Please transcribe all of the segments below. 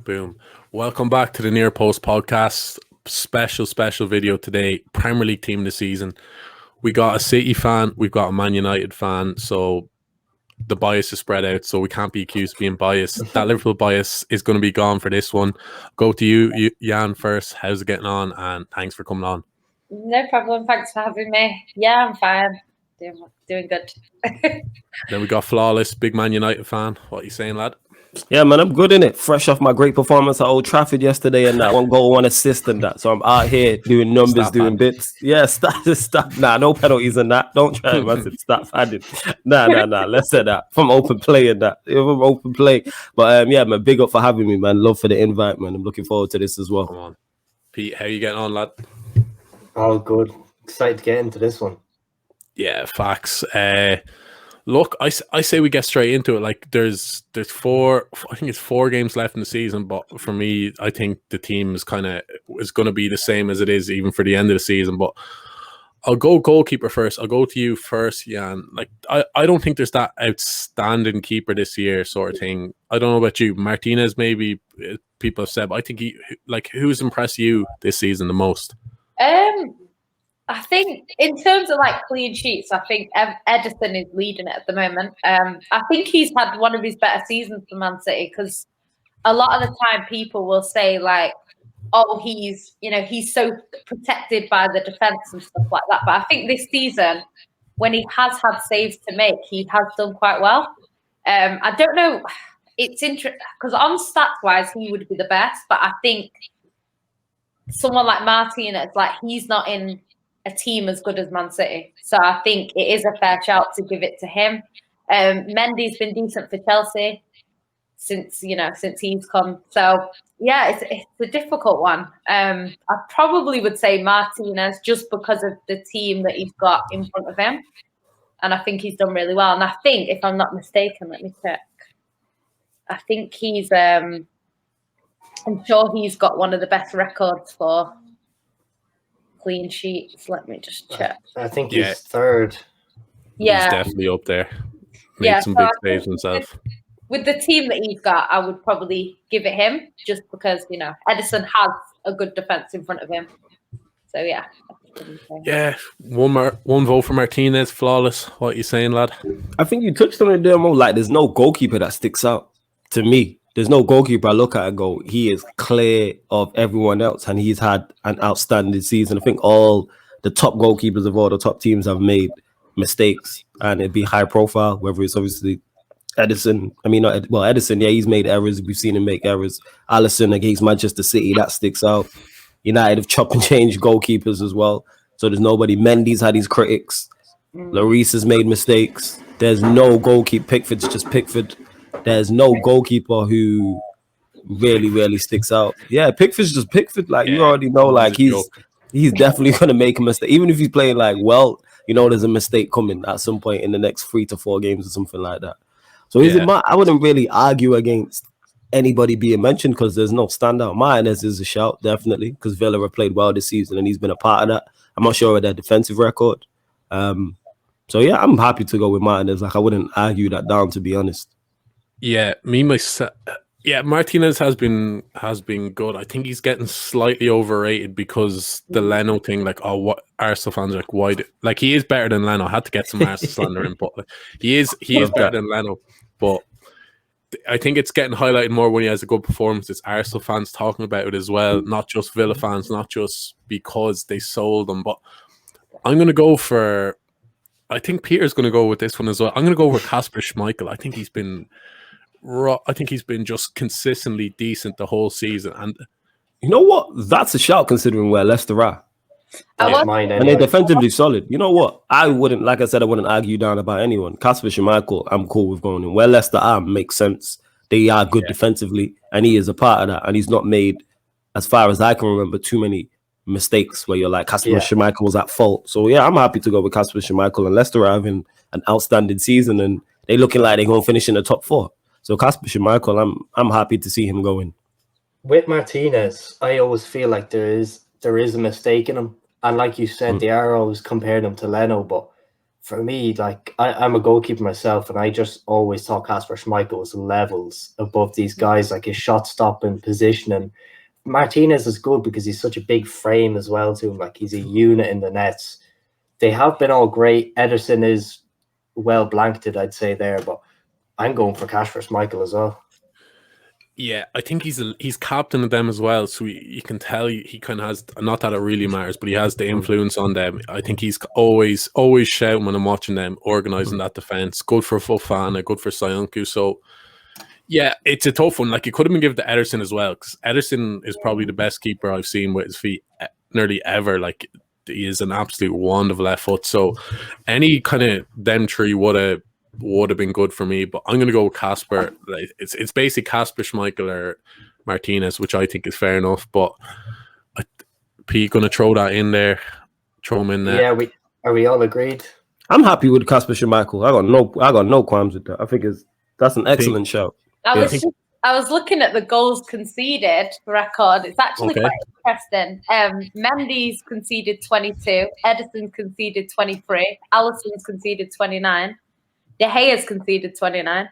Boom. Welcome back to the Near Post podcast. Special video today. Premier League team this season. We got a City fan, we've got a Man United fan, so the bias is spread out, so we can't be accused of being biased. That Liverpool bias is going to be gone for this one. Go to you, Yan, first. How's it getting on? And thanks for coming on. No problem. Thanks for having me. Yeah, I'm fine. Doing good. Then we got Flawless, big Man United fan. What are you saying, lad? Yeah, man, I'm good in it. Fresh off my great performance at Old Trafford yesterday and that 1 goal, 1 assist and that. So I'm out here doing numbers, doing bits. Yeah, stop. Nah, no penalties and that. Don't try it, man. Stop adding. Nah. Let's say that. From open play and that. From open play. But yeah, man, big up for having me, man. Love for the invite, man. I'm looking forward to this as well. Come on. Pete, how you getting on, lad? Oh, good. Excited to get into this one. Yeah, facts. Look, I say we get straight into it. Like, there's 4. I think it's 4 games left in the season. But for me, I think the team is going to be the same as it is even for the end of the season. But I'll go goalkeeper first. I'll go to you first, Yan. Like, I don't think there's that outstanding keeper this year, sort of thing. I don't know about you, Martinez. Maybe people have said, but I think who's impressed you this season the most? I think in terms of like clean sheets, I think Edison is leading it at the moment. I think he's had one of his better seasons for Man City because a lot of the time people will say like, oh, he's so protected by the defense and stuff like that. But I think this season, when he has had saves to make, he has done quite well. I don't know. It's interesting because on stats wise, he would be the best. But I think someone like Martinez, like he's not in a team as good as Man City. So I think it is a fair shout to give it to him. Mendy's been decent for Chelsea since he's come. So yeah, it's a difficult one. I probably would say Martinez just because of the team that he's got in front of him. And I think he's done really well. And I think, if I'm not mistaken, let me check. I think he's I'm sure he's got one of the best records for clean sheets. Let me just check. I think he's third. Yeah, he's definitely up there. Made some big saves himself. With the team that he's got, I would probably give it him just because Edison has a good defense in front of him. So yeah. Yeah, one vote for Martinez. Flawless. What are you saying, lad? I think you touched on it there, Mo. Like, there's no goalkeeper that sticks out to me. There's no goalkeeper I look at and go, he is clear of everyone else, and he's had an outstanding season. I think all the top goalkeepers of all the top teams have made mistakes, and it'd be high profile, whether it's obviously Edison. Edison, yeah, he's made errors. We've seen him make errors. Alisson against Manchester City, that sticks out. United have chop and change goalkeepers as well. So there's nobody. Mendy's had his critics. Lloris has made mistakes. There's no goalkeeper. Pickford's just Pickford. There's no goalkeeper who really sticks out. Yeah, Pickford's just Pickford. Like, you already know, like he's definitely gonna make a mistake. Even if he's playing like well, there's a mistake coming at some point in the next 3 to 4 games or something like that. So I wouldn't really argue against anybody being mentioned because there's no standout. Martinez is a shout, definitely, because Villa have played well this season and he's been a part of that. I'm not sure of their defensive record. So yeah, I'm happy to go with Martinez. Like, I wouldn't argue that down, to be honest. Yeah, myself. Yeah, Martinez has been good. I think he's getting slightly overrated because the Leno thing. Like, what Arsenal fans are like, why? Like, he is better than Leno. I had to get some Arsenal slander in, but he is better than Leno. But I think it's getting highlighted more when he has a good performance. It's Arsenal fans talking about it as well, not just Villa fans, not just because they sold them. But I'm going to go for. I think Peter's going to go with this one as well. I'm going to go with Kasper Schmeichel. I think he's been just consistently decent the whole season. And you know what? That's a shout considering where Leicester are. And they're defensively solid. You know what? I wouldn't argue down about anyone. Kasper Schmeichel, I'm cool with going in. Where Leicester are makes sense. They are good defensively, and he is a part of that. And he's not made, as far as I can remember, too many mistakes where you're like, Kasper Schmeichel was at fault. So yeah, I'm happy to go with Kasper Schmeichel, and Leicester are having an outstanding season, and they're looking like they're going to finish in the top 4. So Kasper Schmeichel, I'm happy to see him going. With Martinez, I always feel like there is a mistake in him. And like you said, the arrows compared him to Leno, but for me, like I'm a goalkeeper myself, and I just always thought Kasper Schmeichel was levels above these guys, like his shot stopping, positioning. Martinez is good because he's such a big frame as well to him. Like he's a unit in the nets. They have been all great. Ederson is well blanketed, I'd say there, but I'm going for Kasper Schmeichel as well. Yeah, I think he's captain of them as well, so you can tell he kind of has, not that it really matters, but he has the influence on them. I think he's always shouting when I'm watching them, organising that defence. Good for Fofana, good for Soyuncu. So yeah, it's a tough one. Like it could have been given to Ederson as well, because Ederson is probably the best keeper I've seen with his feet nearly ever. Like he is an absolute wand of left foot. So any kind of them three would have been good for me, but I'm going to go with Kasper. Like, it's basically Kasper, Schmeichel, or Martinez, which I think is fair enough. But Pete, going to throw that in there, throw him in there. Yeah, are we all agreed? I'm happy with Kasper Schmeichel. I got no qualms with that. I think that's an excellent shout. I was looking at the goals conceded record. It's actually quite interesting. Mendy's conceded 22, Ederson's conceded 23, Alisson's conceded 29, De Gea's conceded 29,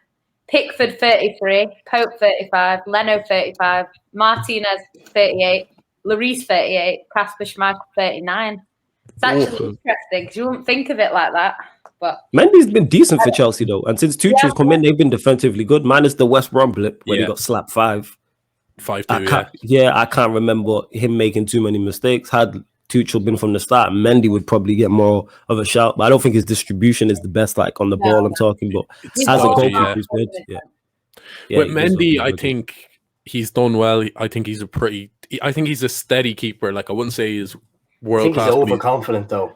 Pickford 33, Pope 35, Leno 35, Martinez 38, Lloris 38, Kasper Schmeichel 39. It's actually interesting because you wouldn't think of it like that. But Mendy's been decent for Chelsea though, and since Tuchel's come in, they've been defensively good. Minus the West Brom blip where he got slapped 5-2. I can't remember him making too many mistakes. Had Tuchel been from the start, Mendy would probably get more of a shout. But I don't think his distribution is the best, like on the ball. I'm talking, but as a goalkeeper, he's good. With Mendy, I think he's done well. I think he's a steady keeper. Like I wouldn't say he's world class. I think he's overconfident though.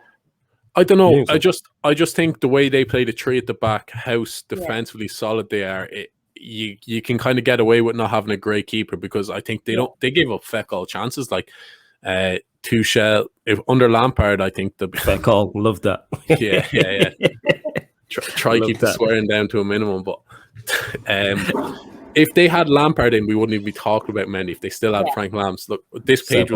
I don't know. I just think the way they play the three at the back, how defensively solid they are, you can kind of get away with not having a great keeper because I think they give up feck all chances. Like Tuchel, if under Lampard, I think the feck all, love that. Yeah. Try keep the swearing down to a minimum, but if they had Lampard in, we wouldn't even be talking about Mendy. If they still had Frank Lambs, look, this page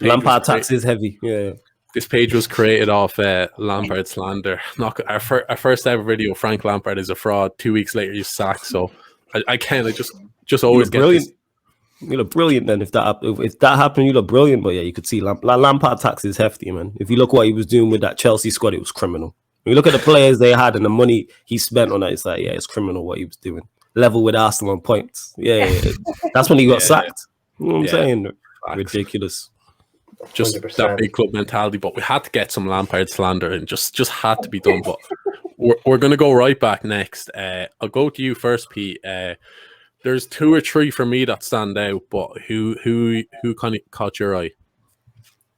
Lampard tax is heavy. Yeah. This page was created off Lampard slander. Not our first ever video. Frank Lampard is a fraud. 2 weeks later, you sack. So I just always get brilliant. You look brilliant then. If that happened, you look brilliant. But yeah, you could see Lampard tax is hefty, man. If you look what he was doing with that Chelsea squad, it was criminal. When you look at the players they had and the money he spent on that, it's like it's criminal what he was doing. Level with Arsenal on points. Yeah. That's when he got sacked. You know what I'm saying? Ridiculous. Just 100%. That big club mentality, but we had to get some Lampard slander and just had to be done. But we're going to go right back next. I'll go to you first, Pete. There's 2 or 3 for me that stand out, but who kind of caught your eye?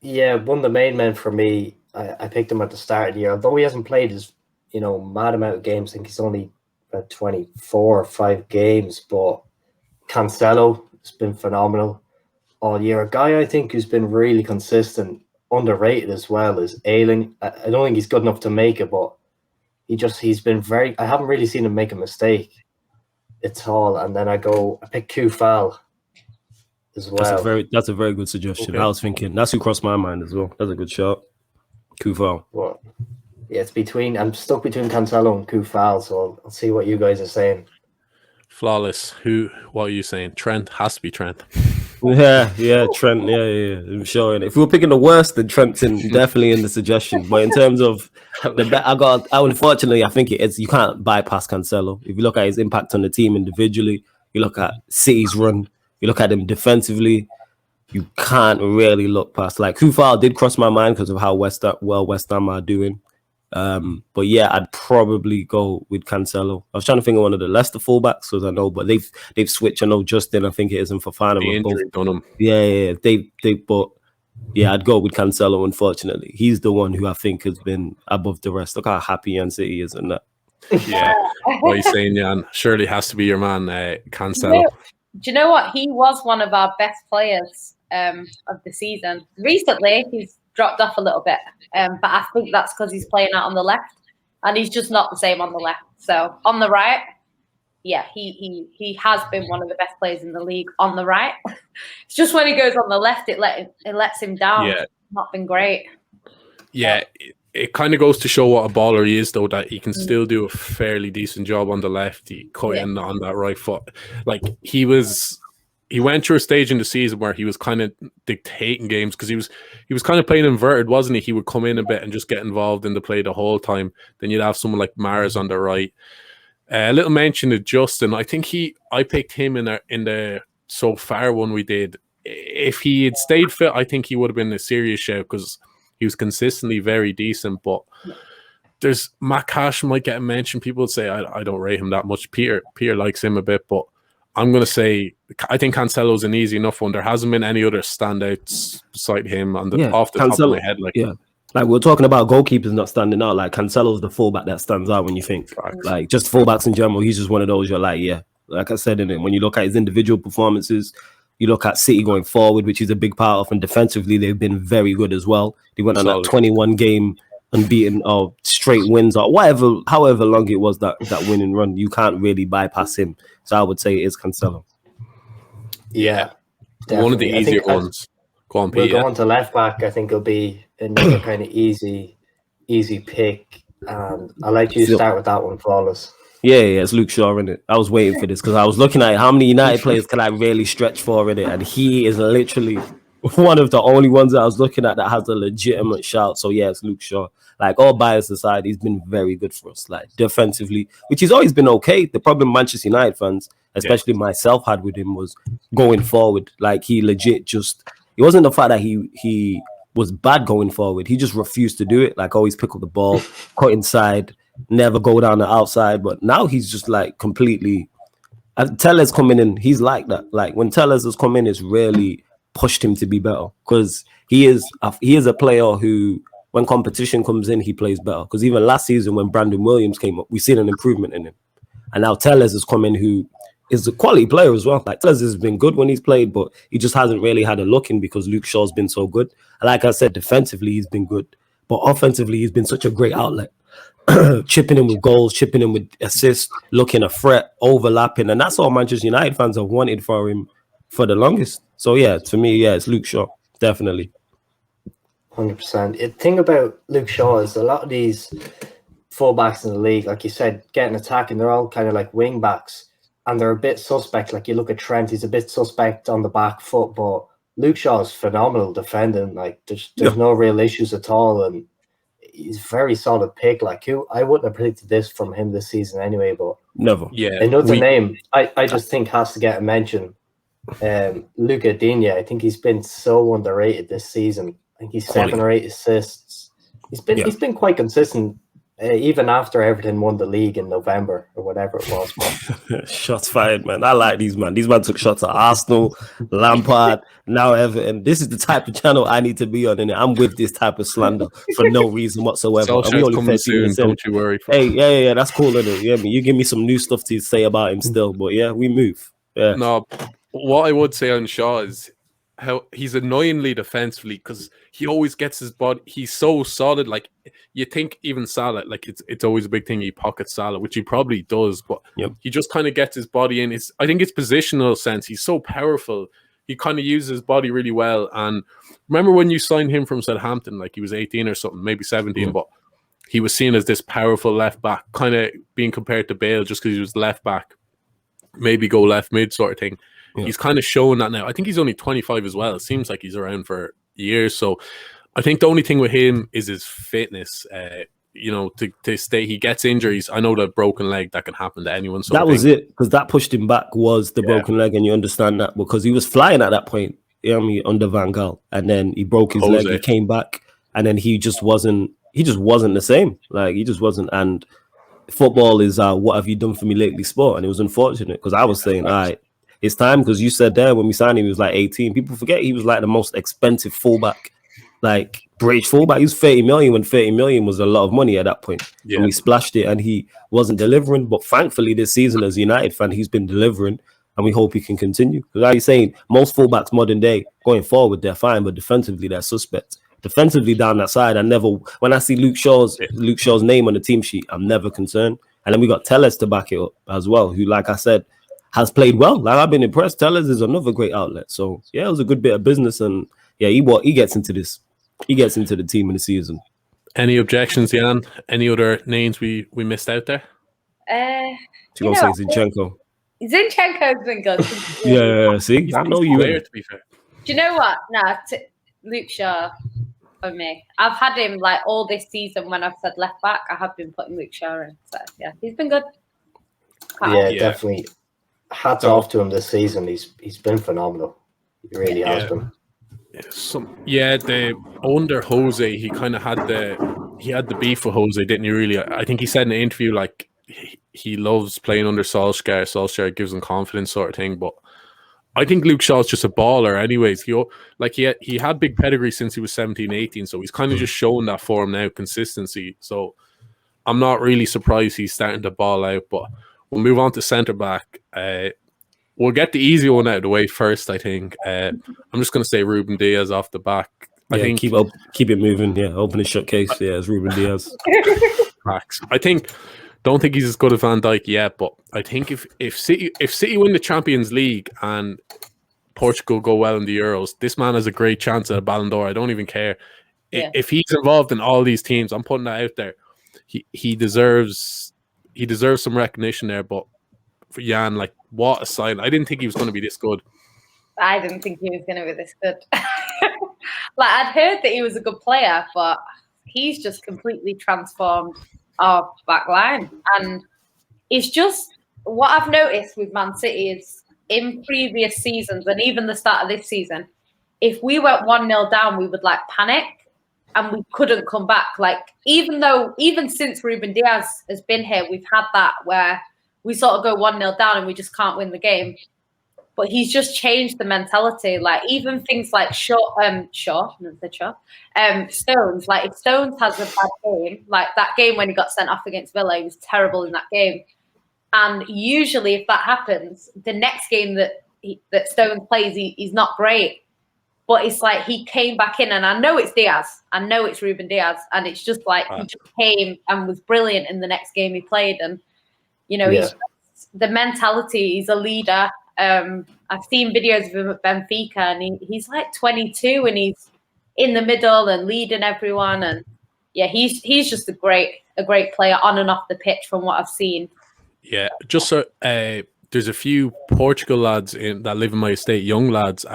Yeah, one of the main men for me, I picked him at the start of the year. Although he hasn't played his mad amount of games, I think he's only about 24 or 5 games, but Cancelo has been phenomenal all year. A guy I think who's been really consistent, underrated as well, is Ayling. I don't think he's good enough to make it, but he's been very. I haven't really seen him make a mistake at all. And then I pick Kufal as well. That's a very good suggestion. Okay. I was thinking that's who crossed my mind as well. That's a good shot. Kufal. Well, yeah, I'm stuck between Cancelo and Kufal, so I'll see what you guys are saying. Flawless. What are you saying? Trent has to be Trent. Yeah, Trent. Yeah. I'm sure. If we were picking the worst, then Trent's definitely in the suggestion. But in terms of unfortunately, I think it is. You can't bypass Cancelo. If you look at his impact on the team individually, you look at City's run, you look at him defensively, you can't really look past. Like Kufal did cross my mind because of how West Ham are doing. But yeah, I'd probably go with Cancelo. I was trying to think of one of the Leicester fullbacks, because I know, but they've switched. I know Justin, I think it is in Fofana. But yeah, I'd go with Cancelo. Unfortunately, he's the one who I think has been above the rest. Look how happy Yan City is in that. Yeah, what are you saying, Yan? Surely has to be your man, Cancelo. Do you know what? He was one of our best players of the season. Recently, he's dropped off a little bit, but I think that's because he's playing out on the left, and he's just not the same on the left. So on the right, yeah, he has been one of the best players in the league on the right. It's just when he goes on the left, it lets him down. Yeah. It's not been great. Yeah, it kind of goes to show what a baller he is, though, that he can still do a fairly decent job on the left. He cut in on that right foot. Like he went through a stage in the season where he was kind of dictating games because he was kind of playing inverted, wasn't he? He would come in a bit and just get involved in the play the whole time. Then you'd have someone like Mahrez on the right. A little mention of Justin. I think I picked him in the so far one we did. If he had stayed fit, I think he would have been a serious shout because he was consistently very decent. But there's Matt Cash might get a mention. People would say I don't rate him that much. Peter likes him a bit, but I'm going to say I think Cancelo's an easy enough one. There hasn't been any other standouts beside him off the top of my head. Like we're talking about goalkeepers not standing out. Like Cancelo's the fullback that stands out when you think. Like just fullbacks in general, he's just one of those you're like, yeah. Like I said in it, when you look at his individual performances, you look at City going forward, which he's a big part of, and defensively they've been very good as well. They went on that 21 game unbeaten or straight wins or whatever, however long it was that winning run. You can't really bypass him. So I would say it is Cancelo. Yeah, definitely. One of the easier ones. Go on, Pete. We'll go on to left back. I think it'll be another kind of easy pick. And I'll let you start with that one, Flawless. Yeah, it's Luke Shaw in it. I was waiting for this because I was looking at how many United players can I really stretch for in it, and he is literally one of the only ones that I was looking at that has a legitimate shout. So yeah, it's Luke Shaw. Like all bias aside, he's been very good for us, like defensively, which he's always been okay. The problem Manchester United fans, especially myself, had with him was going forward. Like he legit it wasn't the fact that he was bad going forward. He just refused to do it. Like always pick up the ball, cut inside, never go down the outside. But now he's just like completely. Tellez coming in, he's like that. Like when Tellez has come in, it's really pushed him to be better because he is a player who, when competition comes in, he plays better. Because even last season when Brandon Williams came up, we've seen an improvement in him, and now Tellez has come in, who is a quality player as well. Like Tellez has been good when he's played, but he just hasn't really had a look in because Luke Shaw's been so good. And like I said, defensively he's been good, but offensively he's been such a great outlet. Chipping in with goals, chipping in with assists, looking a threat, overlapping, and that's all Manchester United fans have wanted for him for the longest. So yeah, for me, yeah, it's Luke Shaw, definitely. 100%. The thing about Luke Shaw is a lot of these fullbacks in the league, like you said, getting attacking, they're all kind of like wing backs, and they're a bit suspect. Like you look at Trent, he's a bit suspect on the back foot, but Luke Shaw is phenomenal defending. Like there's no real issues at all, and he's a very solid pick. Like I wouldn't have predicted this from him this season anyway, but never. Yeah, another name I just think has to get a mention. Luca Digne. I think he's been so underrated this season. I think he's 7 or 8 assists. He's been quite consistent, even after Everton won the league in November or whatever it was. Shots fired, man. I like these man. These man took shots at Arsenal, Lampard, now Everton. This is the type of channel I need to be on, and I'm with this type of slander for no reason whatsoever. We only coming soon, don't you worry. Hey, yeah, that's cool, isn't it? Yeah, you give me some new stuff to say about him still, but yeah, we move. Yeah. No, what I would say on Shaw is how he's annoyingly defensively because he always gets his body. He's so solid. Like you think even Salah, like it's always a big thing. He pockets Salah, which he probably does, but he just kind of gets his body in. I think it's positional sense. He's so powerful. He kind of uses his body really well. And remember when you signed him from Southampton, like he was 18 or something, maybe 17, but he was seen as this powerful left back, kind of being compared to Bale just because he was left back, maybe go left mid sort of thing. He's kind of showing that now. I think he's only 25 as well. It seems like he's around for years. So I think the only thing with him is his fitness. To stay, he gets injuries. I know the broken leg that can happen to anyone. So that was it, because that pushed him back was the broken leg, and you understand that because he was flying at that point. You know what I mean, under Van Gaal, and then he broke his leg. He came back, and then he just wasn't the same. Like he just wasn't. And football is what have you done for me lately, sport, and it was unfortunate because I was saying, all right. It's time, because you said there when we signed him, he was like 18. People forget he was like the most expensive fullback, like British fullback. He was 30 million when 30 million was a lot of money at that point. And we splashed it and he wasn't delivering. But thankfully this season as a United fan, he's been delivering and we hope he can continue. Because like you're saying, most fullbacks modern day going forward, they're fine, but defensively they're suspect. Defensively down that side, when I see Luke Shaw's name on the team sheet, I'm never concerned. And then we got Tellez to back it up as well, who, like I said, has played well. Like I've been impressed. Tellez is another great outlet. So yeah, it was a good bit of business, and yeah, he gets into this. He gets into the team in the season. Any objections, Yan? Any other names we missed out there? She gonna say Zinchenko. Zinchenko's been good. Yeah, see, I know you. Player, to be fair. Do you know what? No, Luke Shaw for me. I've had him like all this season when I've said left back. I have been putting Luke Shaw in. So yeah, he's been good. Yeah, definitely. Hats off to him this season. He's been phenomenal. He really has been. The under Jose, he kind of had the beef with Jose, didn't he? Really, I think he said in an interview like he loves playing under Solskjaer. Solskjaer gives him confidence, sort of thing. But I think Luke Shaw's just a baller, anyways. He had big pedigree since he was 17, 18, so he's kind of just showing that form now, consistency. So I'm not really surprised he's starting to ball out. But we'll move on to centre back. We'll get the easy one out of the way first, I think. I'm just going to say Ruben Diaz off the back. I think keep it moving. Yeah, open and shut case. Yeah, it's Ruben Diaz. Don't think he's as good as Van Dijk yet, but I think if City win the Champions League and Portugal go well in the Euros, this man has a great chance at a Ballon d'Or. I don't even care. Yeah. If he's involved in all these teams, I'm putting that out there. He deserves some recognition there. But for Yan, like, what a sign! I didn't think he was going to be this good. I didn't think he was going to be this good. Like, I'd heard that he was a good player, but he's just completely transformed our back line. And it's just what I've noticed with Man City is in previous seasons and even the start of this season, if we went 1-0 down, we would like panic and we couldn't come back. Like, even since Ruben Diaz has been here, we've had that where we sort of go 1-0 down and we just can't win the game. But he's just changed the mentality. Like, even things like Stones. Like, if Stones has a bad game, like that game when he got sent off against Villa, he was terrible in that game. And usually, if that happens, the next game that Stones plays, he's not great. But it's like he came back in, and I know it's Diaz. I know it's Ruben Diaz. And it's just like he just came and was brilliant in the next game he played. And, he's the mentality, he's a leader. I've seen videos of him at Benfica, and he's like 22, and he's in the middle and leading everyone. And yeah, he's just a great player on and off the pitch from what I've seen. Yeah, just so there's a few Portugal lads that live in my estate, young lads.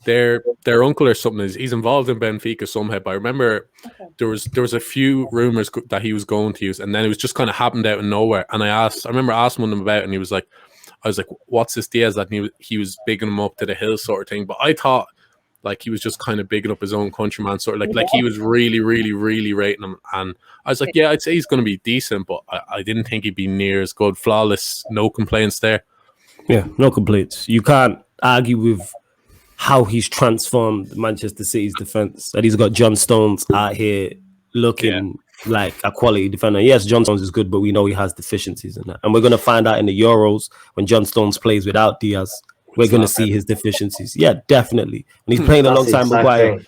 Their uncle or something he's involved in Benfica somehow. But I remember there was a few rumors that he was going to use, and then it was just kind of happened out of nowhere. And I remember asking one of them about it, and he was like, I was like, what's this Diaz? That he was bigging him up to the hill sort of thing. But I thought like he was just kind of bigging up his own countryman, sort of like he was really, really, really rating him. And I was like, yeah, I'd say he's going to be decent, but I didn't think he'd be near as good. Flawless, no complaints there. Yeah, no complaints. You can't argue with how he's transformed Manchester City's defense. That he's got John Stones out here looking like a quality defender. Yes, John Stones is good, but we know he has deficiencies in that. And we're going to find out in the Euros when John Stones plays without Diaz. We're going to see his deficiencies. Yeah, definitely. When he's playing alongside Maguire,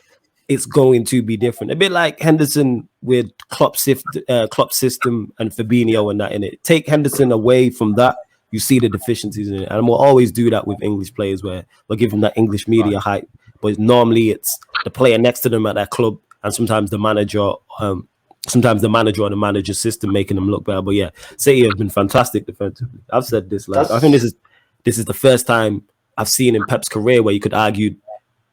it's going to be different. A bit like Henderson with Klopp's system and Fabinho and that in it. Take Henderson away from that, you see the deficiencies in it. And we'll always do that with English players where we'll give them that English media hype. But normally it's the player next to them at that club and sometimes the manager or the manager's system making them look better. But yeah, City have been fantastic defensively. I've said this. Like, I think this is the first time I've seen in Pep's career where you could argue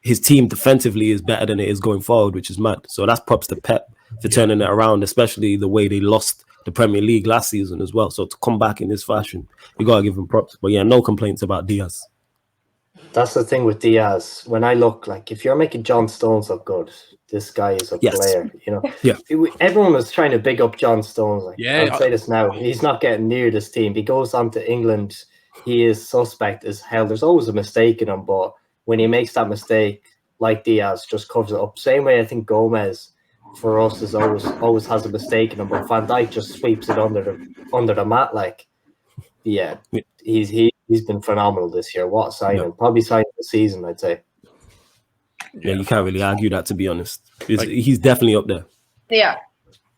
his team defensively is better than it is going forward, which is mad. So that's props to Pep for turning it around, especially the way they lost the Premier League last season as well. So to come back in this fashion, you got to give him props. But yeah, no complaints about Diaz. That's the thing with Diaz. When I look, like, if you're making John Stones look good, this guy is a player, Yeah. Everyone was trying to big up John Stones. Like, yeah, I'll say this now. He's not getting near this team. He goes on to England. He is suspect as hell. There's always a mistake in him, but when he makes that mistake, like Diaz, just covers it up. Same way I think Gomez for us is always has a mistake in him, but Van Dijk just sweeps it under the mat. Like, yeah, he's been phenomenal this year. What a signing! Yeah. Probably signing the season, I'd say. Yeah, you can't really argue that, to be honest. He's definitely up there. Yeah.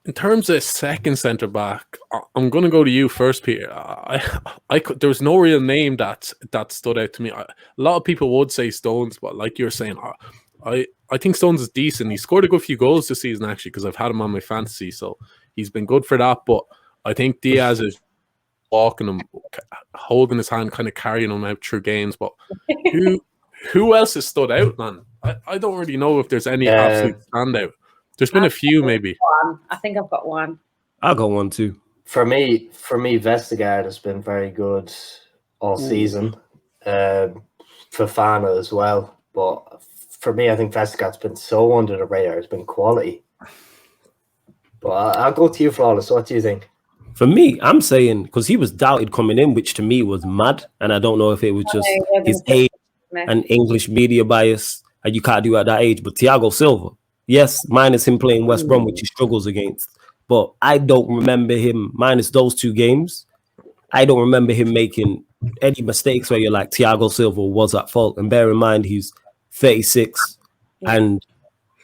In terms of second centre back, I'm going to go to you first, Peter. There was no real name that stood out to me. A lot of people would say Stones, but like you're saying, I think Stones is decent. He scored a good few goals this season, actually, because I've had him on my fantasy, so he's been good for that. But I think Diaz is walking him, holding his hand, kind of carrying him out through games. But who else has stood out, man? I don't really know if there's any absolute standout. There's been a few, maybe. I think I've got one. I'll go one too. For me, Vestergaard has been very good all season. Fofana as well. But for me, I think Vestergaard's been so under the radar. It's been quality. But I'll go to you, Flawless. What do you think? For me, I'm saying, because he was doubted coming in, which to me was mad. And I don't know if it was just his age and English media bias, and you can't do at that age. But Thiago Silva, yes, minus him playing West Brom, which he struggles against. But I don't remember him, minus those 2 games, I don't remember him making any mistakes where you're like, Thiago Silva was at fault. And bear in mind, he's 36 and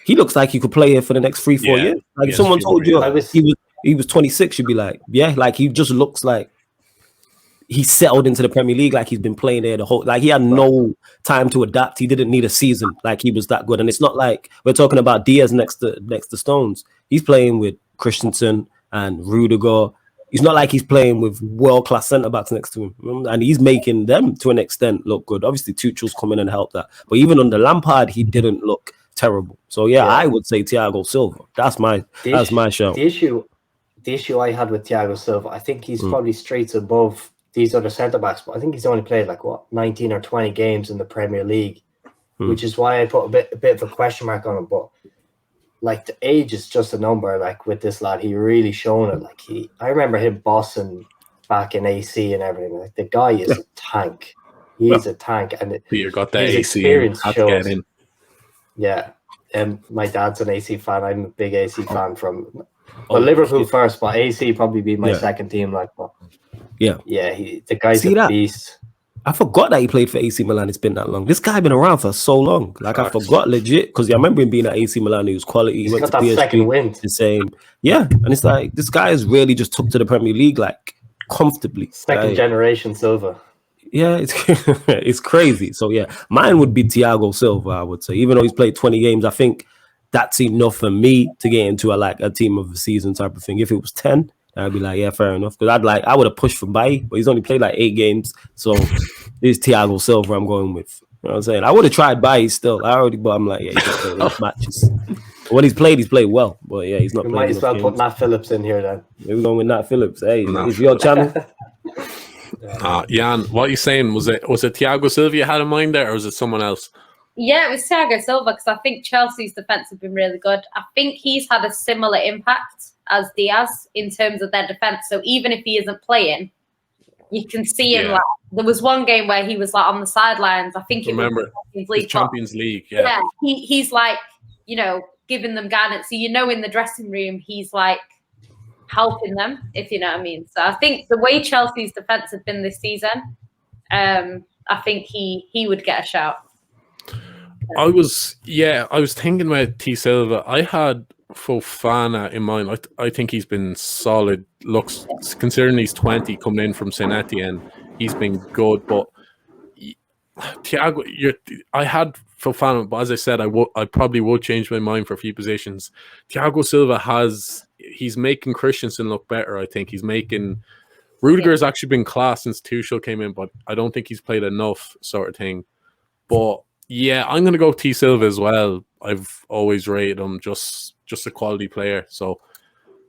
he looks like he could play here for the next 3-4 years. Like if someone told you he was 26, you'd be like, yeah, like he just looks like he settled into the Premier League, like he's been playing there the whole, like he had no time to adapt. He didn't need a season, like he was that good. And it's not like we're talking about Diaz next to Stones. He's playing with Christensen and Rudiger. It's not like he's playing with world-class centre-backs next to him. And he's making them, to an extent, look good. Obviously, Tuchel's come in and helped that. But even under Lampard, he didn't look terrible. So, yeah, I would say Thiago Silva. That's my show. The issue I had with Thiago Silva, I think he's probably streets above these other centre-backs. But I think he's only played, 19 or 20 games in the Premier League, which is why I put a bit of a question mark on him. But the age is just a number. With this lad, he really shown it. I remember him bossing back in AC and everything. The guy is a tank. He is a tank, and you got that his AC experience and shows. get in. Yeah, my dad's an AC fan. I'm a big AC fan from Liverpool first, but AC probably be my second team. The guy's a beast. I forgot that he played for AC Milan. It's been that long. This guy been around for so long. I forgot legit, because I remember him being at AC Milan. He was quality. He's got that PSG, second win. The same. Yeah, and it's like this guy has really just took to the Premier League comfortably. Second generation Silva. Yeah, it's crazy. So yeah, mine would be Thiago Silva. I would say, even though he's played 20 games, I think that's enough for me to get into a team of the season type of thing. If it was 10. I'd be like, yeah, fair enough. Because I would have pushed for Bailly, but he's only played 8 games. So this Thiago Silva I'm going with. You know what I'm saying? I would have tried Bailly still. But I'm like, yeah, he's just playing those matches. When he's played well. But yeah, he's not playing. Might as well put Nat Phillips in here then. We're going with Nat Phillips. Hey, it's your channel. Jan, what are you saying? Was it Thiago Silva you had in mind there, or was it someone else? Yeah, it was Thiago Silva, because I think Chelsea's defence have been really good. I think he's had a similar impact as Diaz in terms of their defence. So even if he isn't playing, you can see him. There was one game where he was on the sidelines. I think it was the Champions League. Yeah, he's giving them guidance. So in the dressing room, he's helping them, if you know what I mean. So I think the way Chelsea's defence has been this season, I think he would get a shout. I was thinking about T Silva. I had Fofana in mind. I think he's been solid. Looks, considering he's 20 coming in from St Etienne, he's been good. But Thiago, I had Fofana, but as I said, I probably would change my mind for a few positions. Thiago Silva he's making Christensen look better. I think he's making Rudiger has actually been class since Tuchel came in, but I don't think he's played enough, sort of thing. But yeah, I'm gonna go T Silva as well. I've always rated him just a quality player. So,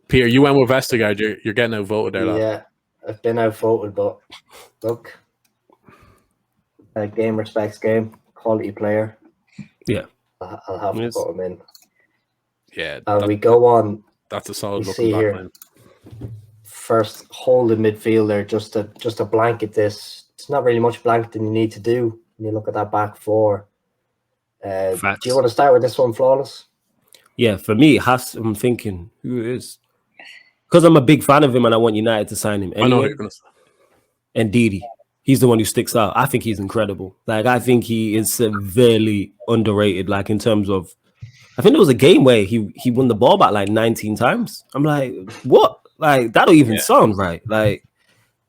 Peter, you went with Vestergaard. You're getting outvoted there. Yeah, I've been outvoted, but look, game respects game. Quality player. Yeah, I'll have to put him in. Yeah, we go on. That's a solid looking back line. First holding midfielder, just to blanket this. It's not really much blanketing you need to do when you look at that back four. Do you want to start with this one, Flawless? Yeah, for me, I'm thinking who it is, because I'm a big fan of him and I want United to sign him. Anyway. I know you're gonna say. And Didi, he's the one who sticks out. I think he's incredible. I think he is severely underrated. In terms of, I think there was a game where he won the ball back 19 times. I'm like, what? That don't even sound right.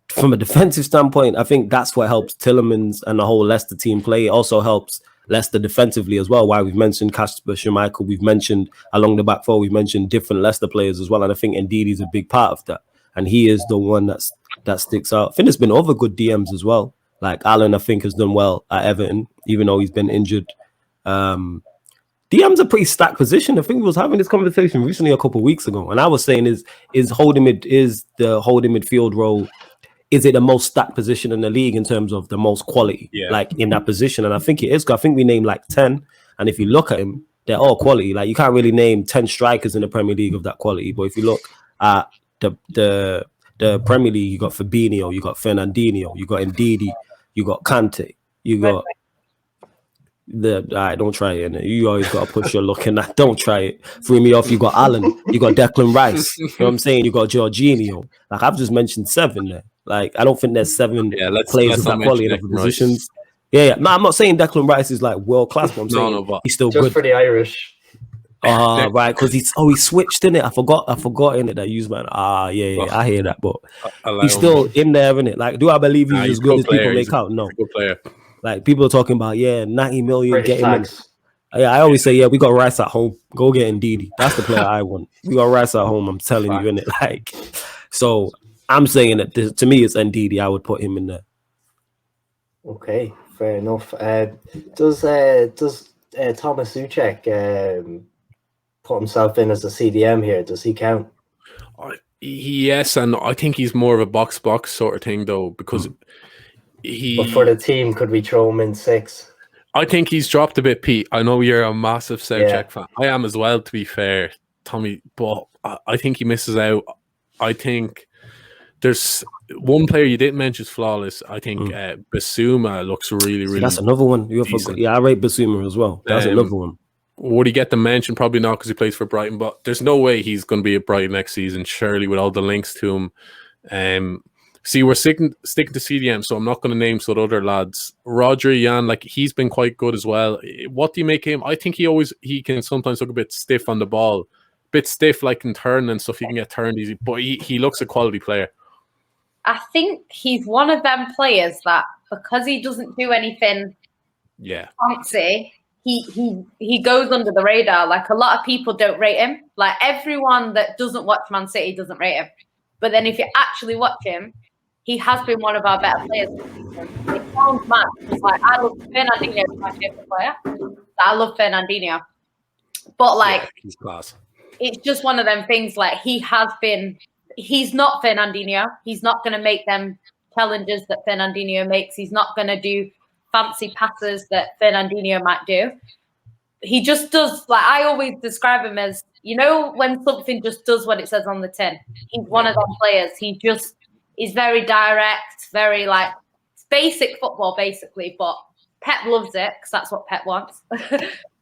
From a defensive standpoint, I think that's what helps Tielemans and the whole Leicester team play. It also helps Leicester defensively as well. Why we've mentioned Kasper Schmeichel, we've mentioned along the back four, we've mentioned different Leicester players as well, and I think Ndidi is a big part of that. And he is the one that sticks out. I think there's been other good DMs as well. Like Alan, I think, has done well at Everton, even though he's been injured. DM's a pretty stacked position. I think we was having this conversation recently a couple of weeks ago, and I was saying is the holding midfield role, is it the most stacked position in the league in terms of the most quality, like in that position? And I think it is. I think we named like 10, and if you look at him, they're all quality. Like you can't really name 10 strikers in the Premier League of that quality, but if you look at the Premier League, you got Fabinho, you got Fernandinho, you got Ndidi, you got Kante, you got don't try it. You always got to push your luck in that. Don't try it. Free me off. You got Allen, you got Declan Rice. You know what I'm saying? You got Jorginho. Like I've just mentioned 7 there. Like I don't think there's 7 players of that quality in the positions. Yeah. No, I'm not saying Declan Rice is like world class, but I'm saying he's still just good for the Irish. Right, because he switched in it. I forgot in it that use man. I hear that, but he's still in there, isn't it? Like, do I believe he's as good as people make out? No. Good player. Like people are talking about 90 million British getting him. Yeah, I always say we got Rice at home. Go get Ndidi. That's the player I want. We got Rice at home. I'm telling you, innit? Like, so I'm saying that to me it's Ndidi. I would put him in there. Okay, fair enough. Does Thomas Souček put himself in as a CDM here? Does he count? Yes, and I think he's more of a box sort of thing though, because But for the team, could we throw him in 6? I think he's dropped a bit, Pete. I know you're a massive Souček fan. I am as well, to be fair, Tommy, but I think he misses out. I think there's one player you didn't mention is flawless. I think Bissouma looks really that's another one. I rate Bissouma as well. That's another one. Would he get the mention? Probably not, because he plays for Brighton, but there's no way he's going to be at Brighton next season, surely, with all the links to him. See, we're sticking to CDM, so I'm not going to name some other lads. Rodri, Yan, like he's been quite good as well. What do you make him? I think he can sometimes look a bit stiff on the ball, a bit stiff like in turn and stuff. He can get turned easy, but he looks a quality player. I think he's one of them players that because he doesn't do anything fancy, he goes under the radar. Like a lot of people don't rate him. Like everyone that doesn't watch Man City doesn't rate him. But then if you actually watch him, he has been one of our better players this season. It sounds mad. It's like I love Fernandinho is my favorite player. I love Fernandinho. But like he's class. It's just one of them things, like he's not Fernandinho. He's not gonna make them challenges that Fernandinho makes. He's not gonna do fancy passes that Fernandinho might do. He just does, like I always describe him as, when something just does what it says on the tin. He's one of them players. He just is very direct, very like basic football, basically. But Pep loves it because that's what Pep wants.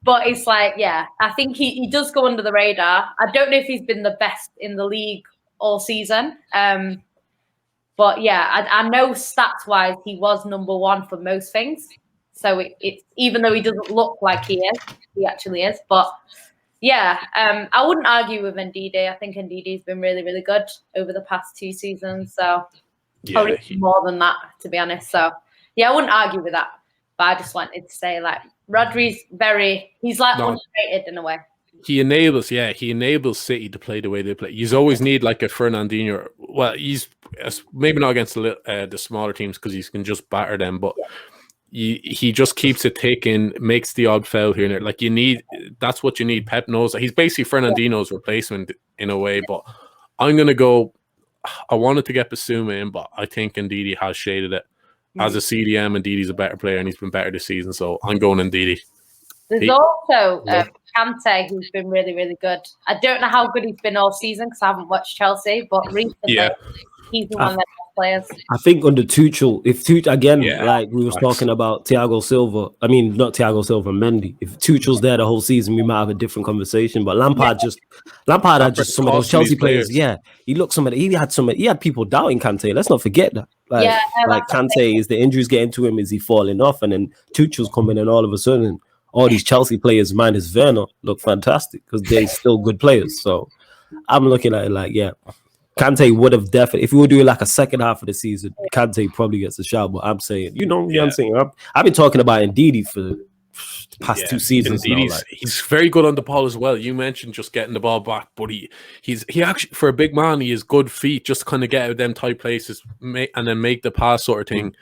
But it's like, I think he does go under the radar. I don't know if he's been the best in the league all season. But I know stats-wise he was number 1 for most things. So it's even though he doesn't look like he is, he actually is. But I wouldn't argue with Ndidi. I think Ndidi's been really, really good over the past 2 seasons. So probably more than that, to be honest. So I wouldn't argue with that. But I just wanted to say, like, Rodri's he's like underrated in a way. He enables City to play the way they play. You always need like a Fernandinho. Well, he's maybe not against the smaller teams because he can just batter them, but he just keeps it taking, makes the odd foul here and there. Like that's what you need. Pep knows that. He's basically Fernandinho's replacement in a way, but I'm going to go, I wanted to get Bissouma in, but I think Ndidi has shaded it. As a CDM, Ndidi's a better player and he's been better this season, so I'm going Ndidi. There's also Kante, who's been really, really good. I don't know how good he's been all season because I haven't watched Chelsea, but recently he's one of the best players. I think under Tuchel, like we was talking about Thiago Silva, Mendy. If Tuchel's there the whole season, we might have a different conversation. But Lampard had just some of those Chelsea players. Yeah, he had people doubting Kante. Let's not forget that. Kante, is the injuries getting to him? Is he falling off? And then Tuchel's coming in all of a sudden. All these Chelsea players, minus Werner, look fantastic because they're still good players. So I'm looking at it like, Kante would have definitely, if we were doing like a second half of the season, Kante probably gets a shout. But I'm saying, I'm saying, I've been talking about Ndidi for past 2 seasons indeed, now. he's very good on the ball as well. You mentioned just getting the ball back, but he actually, for a big man, he has good feet, just to kind of get out of them tight places and then make the pass sort of thing.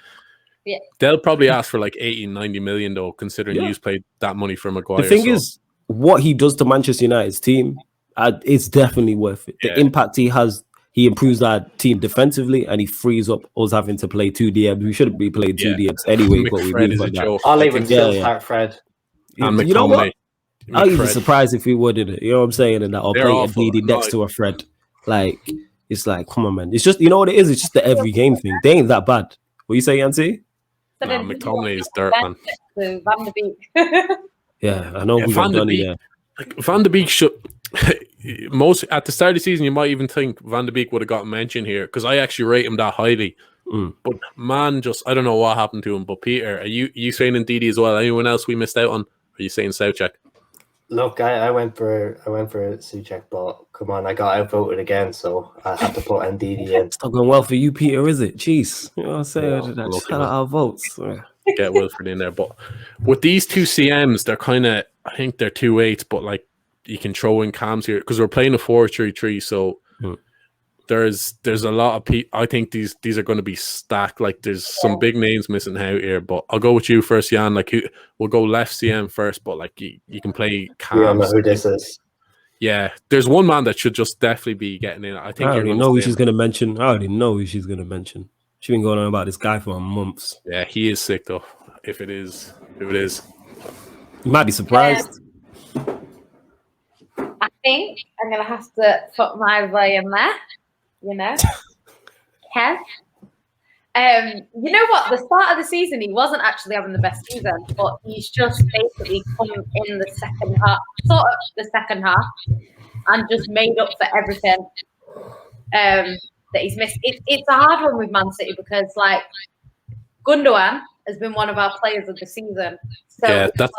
Yeah. They'll probably ask for like 80, 90 million though, considering you've paid that money for Maguire. The thing is, what he does to Manchester United's team, it's definitely worth it. The impact he has, he improves our team defensively, and he frees up us having to play 2 DMs. We shouldn't be playing 2 DMs anyway. But we Fred is move a on that. joke. I'll even still start Fred. And you know what? I'd be McTominay. surprised if he wouldn't. You know what I'm saying? And that, or They're play a awful. DD next to a Fred. Like, it's like, come on, man. It's just, you know what it is? It's just the every game thing. They ain't that bad. What you say, Yancy? So Nah, then McTominay is dirt, man. to Van de Beek. Yeah, I know we Van got de Donny Beek, there. like, Van de Beek should at the start of the season, you might even think Van de Beek would have got mentioned here, because I actually rate him that highly. But man, just I don't know what happened to him. But Peter, are you saying Ndidi as well? Anyone else we missed out on? Are you saying Soucek? Look, I went for Soucek, but come on, I got outvoted again, so I had to put Ndidi in. It's not going well for you, Peter, is it? Jeez. You know what I'm saying? Yeah, Just lucky had man. our votes. Get Wilfred in there. But with these two CMs, they're kind of, I think they're 2-8s, but like you can throw in cams here because we're playing a 4-3-3. So there's a lot of people. I think these are going to be stacked. Like there's some big names missing out here. But I'll go with you first, Jan. Like we'll go left CM first, but like you can play cams. You don't know who this is. Yeah, there's one man that should just definitely be getting in. I think I you're already going know who to she's going to mention. I already know who she's going to mention. She's been going on about this guy for months. Yeah, he is sick though. If it is. You might be surprised. I think I'm gonna have to put my way in there. You know, Kev. You know what? The start of the season, he wasn't actually having the best season, but he's just basically come in the second half, sort of the second half, and just made up for everything that he's missed. It's a hard one with Man City because, like, Gundogan has been one of our players of the season, so like,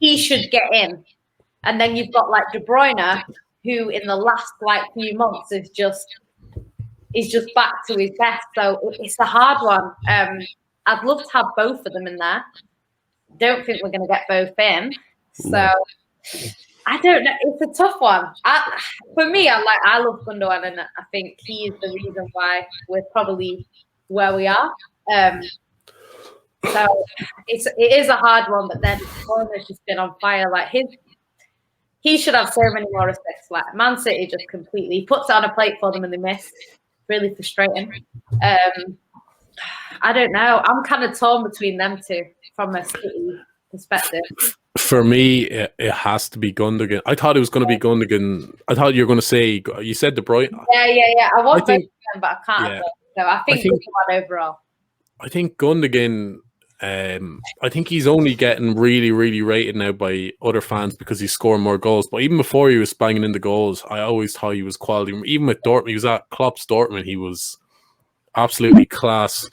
he should get in. And then you've got like De Bruyne, who in the last like few months is just back to his best. So it's a hard one. I'd love to have both of them in there. Don't think we're going to get both in. So I don't know. It's a tough one. For me, I love Gundogan, and I think he is the reason why we're probably where we are. So it is a hard one. But then Bruyne's just been on fire. Like he should have so many more assists. Like Man City just completely puts it on a plate for them and they miss. Really frustrating. I don't know. I'm kind of torn between them two from a City perspective. For me, it has to be Gundogan. I thought it was going to be Gundogan. I thought you were going to say, you said De Bruyne. Yeah. I want both of them, but I can't. Yeah. So I think Gundogan overall. I think Gundogan, I think he's only getting really, really rated now by other fans because he's scoring more goals. But even before he was banging in the goals, I always thought he was quality. Even with Dortmund, he was at Klopp's Dortmund. He was absolutely class.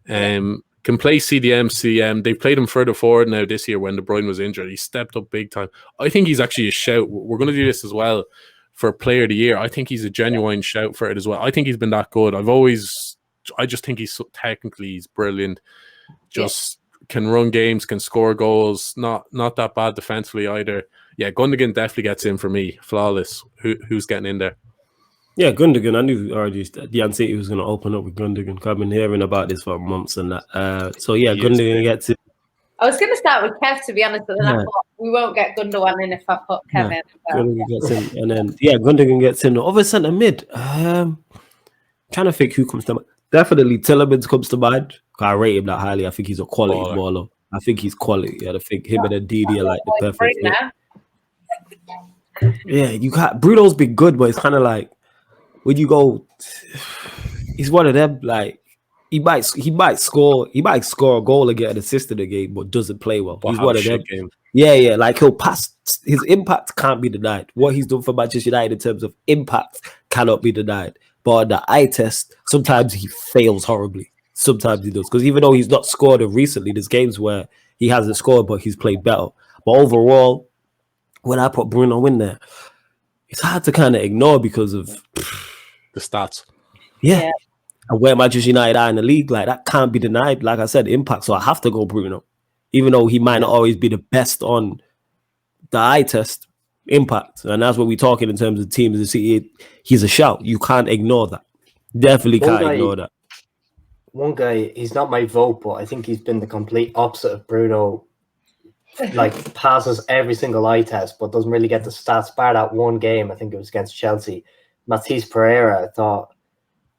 Can play CDM, CM. They played him further forward now this year when De Bruyne was injured. He stepped up big time. I think he's actually a shout. We're going to do this as well for Player of the Year. I think he's a genuine shout for it as well. I think he's been that good. I just think he's brilliant. Just can run games, can score goals. Not that bad defensively either. Yeah, Gundogan definitely gets in for me. Flawless. Who's getting in there? Yeah, Gundogan. I knew already Yan City was going to open up with Gundogan. I've been hearing about this for months and that. So yeah, Gundogan gets it. I was going to start with Kev, to be honest, but then I thought we won't get Gundogan in if I put Kev in. So. Gundogan gets in, and then Gundogan gets in. The other centre mid. Trying to think who comes to mind. Definitely Tielemans comes to mind. I rate him that highly. I think he's a quality baller. I think he's quality. I think him and Ndidi are like the perfect fit. Yeah, you got Bruno's been good, but it's kind of like when you go, he's one of them. Like he might score a goal and get an assist in the game, but doesn't play well. He's one of them. Yeah. Like he'll pass. His impact can't be denied. What he's done for Manchester United in terms of impact cannot be denied. But on the eye test, sometimes he fails horribly. Sometimes he does. Because even though he's not scored recently, there's games where he hasn't scored, but he's played better. But overall, when I put Bruno in there, it's hard to kind of ignore because of the stats. Yeah. And where Manchester United are in the league, like that can't be denied. Like I said, impact. So I have to go Bruno. even though he might not always be the best on the eye test. Impact, and that's what we're talking in terms of teams. The City, he's a shout. You can't ignore that. Definitely can't ignore that. One guy, he's not my vote, but I think he's been the complete opposite of Bruno. Like passes every single eye test, but doesn't really get the stats. Bar that one game, I think it was against Chelsea. Matisse Pereira, I thought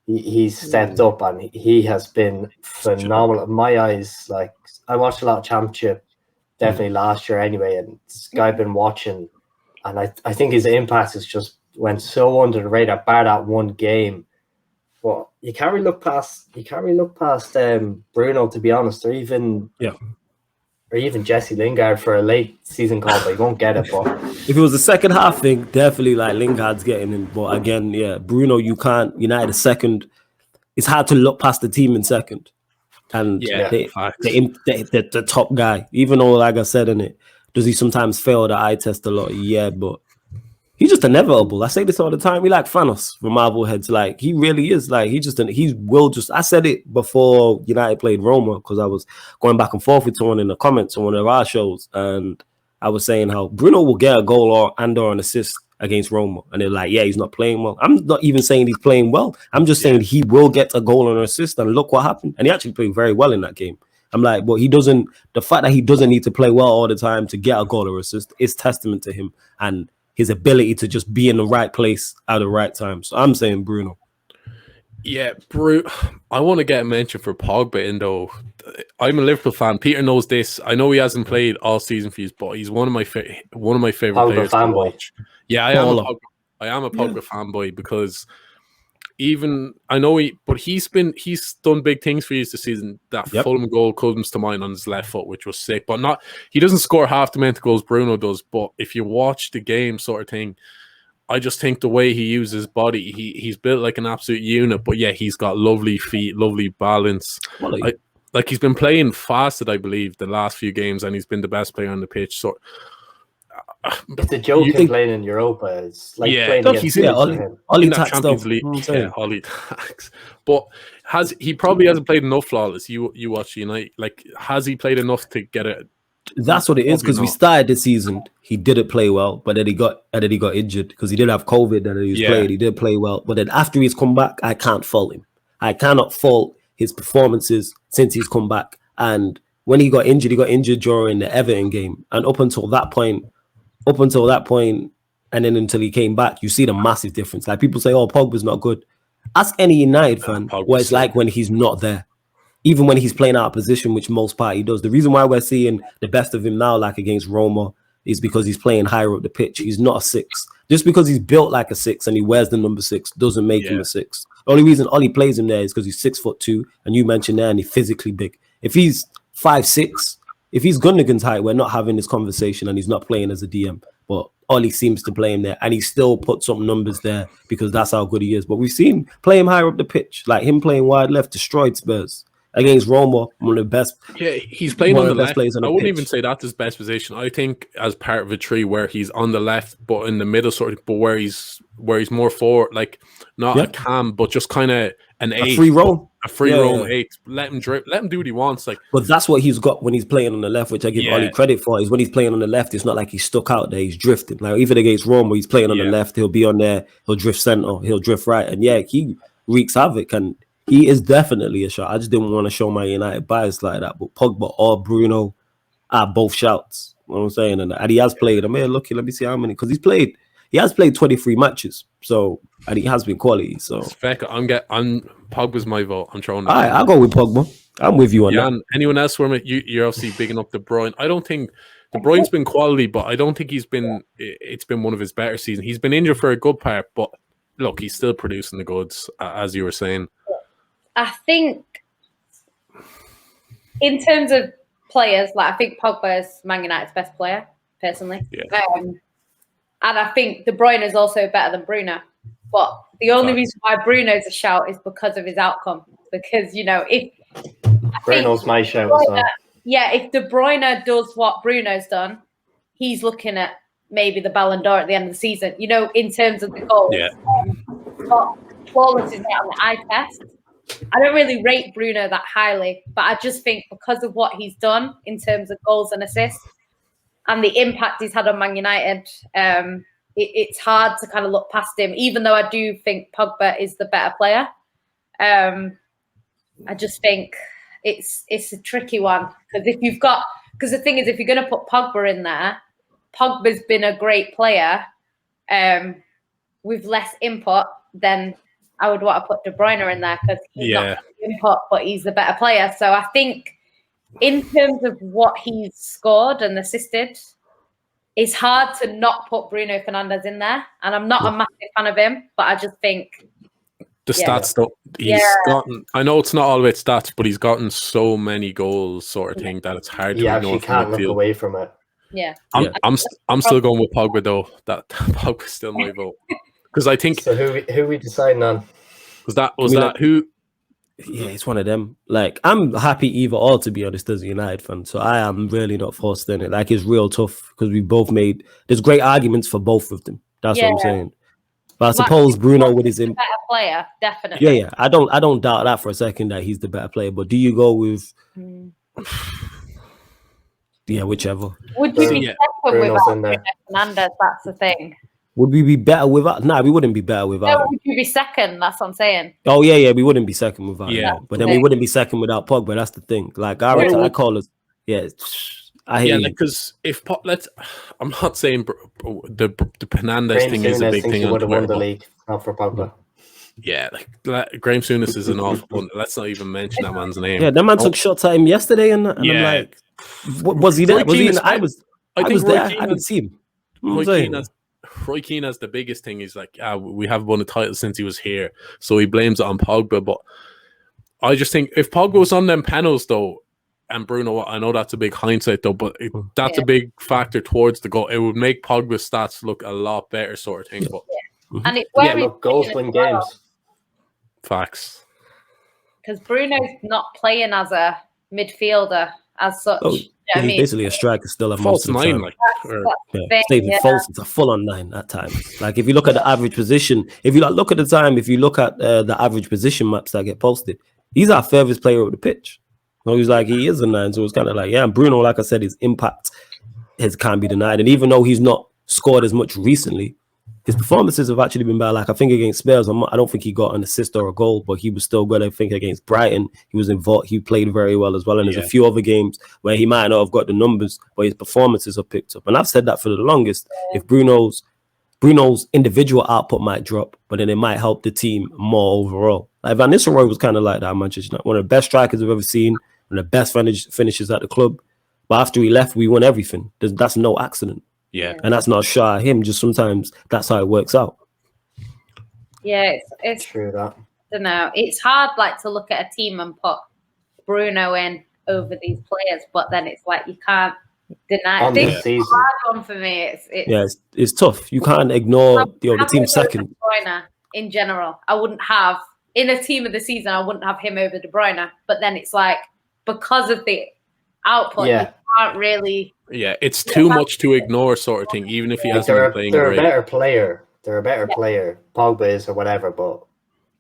he's stepped up and he has been phenomenal. In my eyes, like I watched a lot of Championship, definitely last year anyway, and this guy I've been watching. And I think his impact has just went so under the radar, bar that one game. But you can't really look past Bruno, to be honest, or even Jesse Lingard for a late season call, but he won't get it. But if it was the second half thing, definitely like Lingard's getting in. But again, Bruno, you can't. United a second. It's hard to look past the team in second. And the top guy, even though, like I said in it, does he sometimes fail the eye test a lot? Yeah, but he's just inevitable. I say this all the time. We like Thanos from Marvel heads. Like he really is. Like I said it before United played Roma because I was going back and forth with someone in the comments on one of our shows, and I was saying how Bruno will get a goal or an assist against Roma, and they're like, yeah, he's not playing well. I'm not even saying he's playing well. I'm just saying he will get a goal and an assist, and look what happened. And he actually played very well in that game. I'm like, but the fact that he doesn't need to play well all the time to get a goal or assist is testament to him and his ability to just be in the right place at the right time. So I'm saying Bruno. Yeah, I want to get a mention for Pogba in though. I'm a Liverpool fan. Peter knows this. I know he hasn't played all season for you, but he's one of my favorite players to watch. Yeah, I am a Pogba fanboy because even I know he's done big things for you this season. That Fulham goal comes to mind on his left foot, which was sick. But he doesn't score half the amount of goals Bruno does. But if you watch the game, sort of thing, I just think the way he uses his body, he's built like an absolute unit. But yeah, he's got lovely feet, lovely balance. Like he's been playing fasted, I believe, the last few games, and he's been the best player on the pitch. So it's a joke him playing in Europa. It's like playing against Ollie Tax Champions League. Yeah, Ollie Tax. But he probably hasn't played enough flawless. You watch United. Like, has he played enough to get it? That's what it is, because we started the season, he didn't play well, but then he got injured because he did have COVID and he was played. He did play well, but then after he's come back, I can't fault him. I cannot fault his performances since he's come back. And when he got injured during the Everton game, and up until that point, and then until he came back, you see the massive difference. Like people say, "Oh, Pogba's not good." Ask any United fan what it's like when he's not there. Even when he's playing out of position, which most part he does. The reason why we're seeing the best of him now, like against Roma, is because he's playing higher up the pitch. He's not a 6. Just because he's built like a 6 and he wears the number 6 doesn't make him a 6. The only reason Ollie plays him there is because he's 6'2", and you mentioned there, and he's physically big. If he's 5'6", if he's Gundogan's height, we're not having this conversation, and he's not playing as a DM. But Ollie seems to play him there, and he still puts up numbers there because that's how good he is. But we've seen play him higher up the pitch, like him playing wide left, destroyed Spurs. Against Roma, one of the best. Yeah, he's playing on the left. I wouldn't even say that's his best position. I think as part of a tree where he's on the left, but in the middle sort of, but where he's more forward, like not a cam, but just kind of an 8, a free roll, 8. Let him do what he wants. Like, but that's what he's got when he's playing on the left, which I give Ollie credit for. Is when he's playing on the left, it's not like he's stuck out there. He's drifting. Like even against Roma, he's playing on the left. He'll be on there. He'll drift center. He'll drift right, and he wreaks havoc. And he is definitely a shot. I just didn't want to show my United bias like that. But Pogba or Bruno are both shouts. You know what I'm saying? And he has played. I'm here looking. Let me see how many. Because he has played 23 matches. So, and he has been quality. So, I'm Pogba's my vote. I'm throwing. All right, I'll go with Pogba. I'm with you on that. Anyone else? You're obviously bigging up De Bruyne. I don't think De Bruyne's been quality, but I don't think it's been one of his better seasons. He's been injured for a good part, but look, he's still producing the goods, as you were saying. I think in terms of players, like I think Pogba is Man United's best player, personally. Yeah. And I think De Bruyne is also better than Bruno. But the only reason why Bruno's a shout is because of his outcome. Because, if Bruno's my shout as well. Yeah, if De Bruyne does what Bruno's done, he's looking at maybe the Ballon d'Or at the end of the season, in terms of the goals. Yeah. But flawless is not on the eye test. I don't really rate Bruno that highly, but I just think because of what he's done in terms of goals and assists and the impact he's had on Man United, it's hard to kind of look past him, even though I do think Pogba is the better player. I just think it's a tricky one because the thing is, if you're going to put Pogba in there, Pogba's been a great player with less input than I would want to put De Bruyne in there because he's not input, but he's the better player. So I think in terms of what he's scored and assisted, it's hard to not put Bruno Fernandes in there. And I'm not a massive fan of him, but I just think the stats though, he's gotten, I know it's not all about stats, but he's gotten so many goals sort of thing that it's hard to ignore. You can't look away from it. Yeah. I'm still going with Pogba though. That Pogba's still my vote. Because I think so. Who we deciding on? Who? Yeah, it's one of them. Like, I'm happy either or, to be honest, as a United fan. So I am really not forced in it. Like, it's real tough because we both made. There's great arguments for both of them. That's what I'm saying. But I suppose Bruno with his better player, definitely. Yeah. I don't doubt that for a second that he's the better player. But do you go with? Yeah, whichever. Would you be second without Fernandes? That's the thing. Would we be better without? Nah, we wouldn't be better without. No, would you be second? That's what I'm saying. Oh yeah, we wouldn't be second without. Yeah, but then we wouldn't be second without Pogba. That's the thing. Like I call us. Yeah, I hear you. Because I'm not saying the Fernandes thing is a big thing. Would have won the league, not for Pogba. Yeah, like Graham Souness is an awful one. Let's not even mention that man's name. Yeah, that man took shots at him yesterday, and I'm like, was he there? Was he? I was there. I didn't see him. Roy Keane has the biggest thing. He's like, we haven't won a title since he was here, so he blames it on Pogba. But I just think if Pogba was on them panels though, and Bruno, I know that's a big hindsight though, but that's a big factor towards the goal. It would make Pogba's stats look a lot better, sort of thing. But and it's goals win games. Facts. Because Bruno's not playing as a midfielder as such. He's basically a striker still at false most of the nine, time. False, it's a full-on 9 at times. Like if you look at the average position, if you look at the average position maps that get posted, he's our furthest player over the pitch. So he's like, he is a 9, so it's kind of like, and Bruno, like I said, his impact can't be denied. And even though he's not scored as much recently, his performances have actually been bad. Like I think against Spurs, I don't think he got an assist or a goal, but he was still good. I think against Brighton, he was involved. He played very well as well. And there's a few other games where he might not have got the numbers, but his performances are picked up. And I've said that for the longest. If Bruno's individual output might drop, but then it might help the team more overall. Like Van Nistelrooy was kind of like that. Manchester United, one of the best strikers I've ever seen, one of the best finishers at the club. But after he left, we won everything. That's no accident. Yeah, and that's not a shot at him. Just sometimes that's how it works out. Yeah, it's true that. I don't know. It's hard, like, to look at a team and put Bruno in over these players, but then it's like you can't deny. This is a hard one for me. It's tough. You can't ignore the team second. De Bruyne in general, I wouldn't have in a team of the season. I wouldn't have him over De Bruyne. But then it's like because of the output, you can't really. Yeah, it's too much to ignore, sort of thing. Even if he hasn't been playing great. They're a better player. They're a better player. Pogba is or whatever, but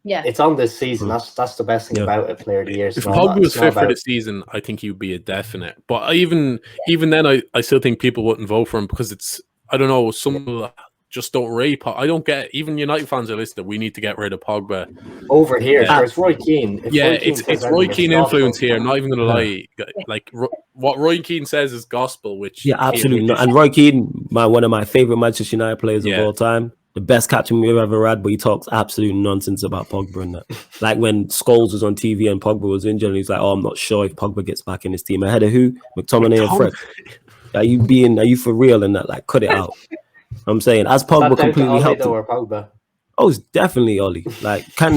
it's on this season. That's the best thing about it. Player of the year. If Pogba was fit for the season, I think he would be a definite. But even then, I still think people wouldn't vote for him because it's, I don't know, some people just don't rate Pogba. I don't get, even United fans are listening, we need to get rid of Pogba. Over here, it's Roy Keane. It's Roy Keane influence here. I'm not even going to lie. Like, what Roy Keane says is gospel, which... Yeah, absolutely not. And Roy Keane, one of my favourite Manchester United players of all time, the best captain we've ever had, but he talks absolute nonsense about Pogba and that. Like when Scholes was on TV and Pogba was injured, and he's like, I'm not sure if Pogba gets back in his team. Ahead of who? McTominay and Fred. Are you for real in that? Like, cut it out. I'm saying, as Pogba completely helped him. Oh, it's definitely Oli. Like, has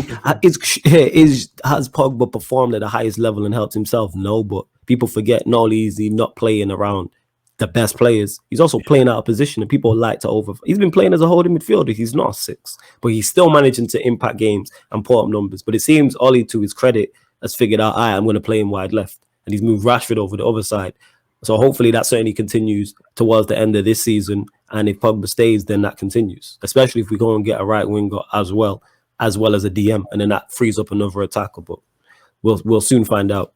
Pogba performed at the highest level and helped himself? No, but people forget not only is he not playing around the best players, he's also playing out of position, and people like to he's been playing as a holding midfielder. He's not a 6, but he's still managing to impact games and put up numbers. But it seems Oli, to his credit, has figured out, I'm going to play him wide left, and he's moved Rashford over the other side. So hopefully that certainly continues towards the end of this season. And if Pogba stays, then that continues, especially if we go and get a right winger as well. as well as a DM, and then that frees up another attacker. But we'll soon find out.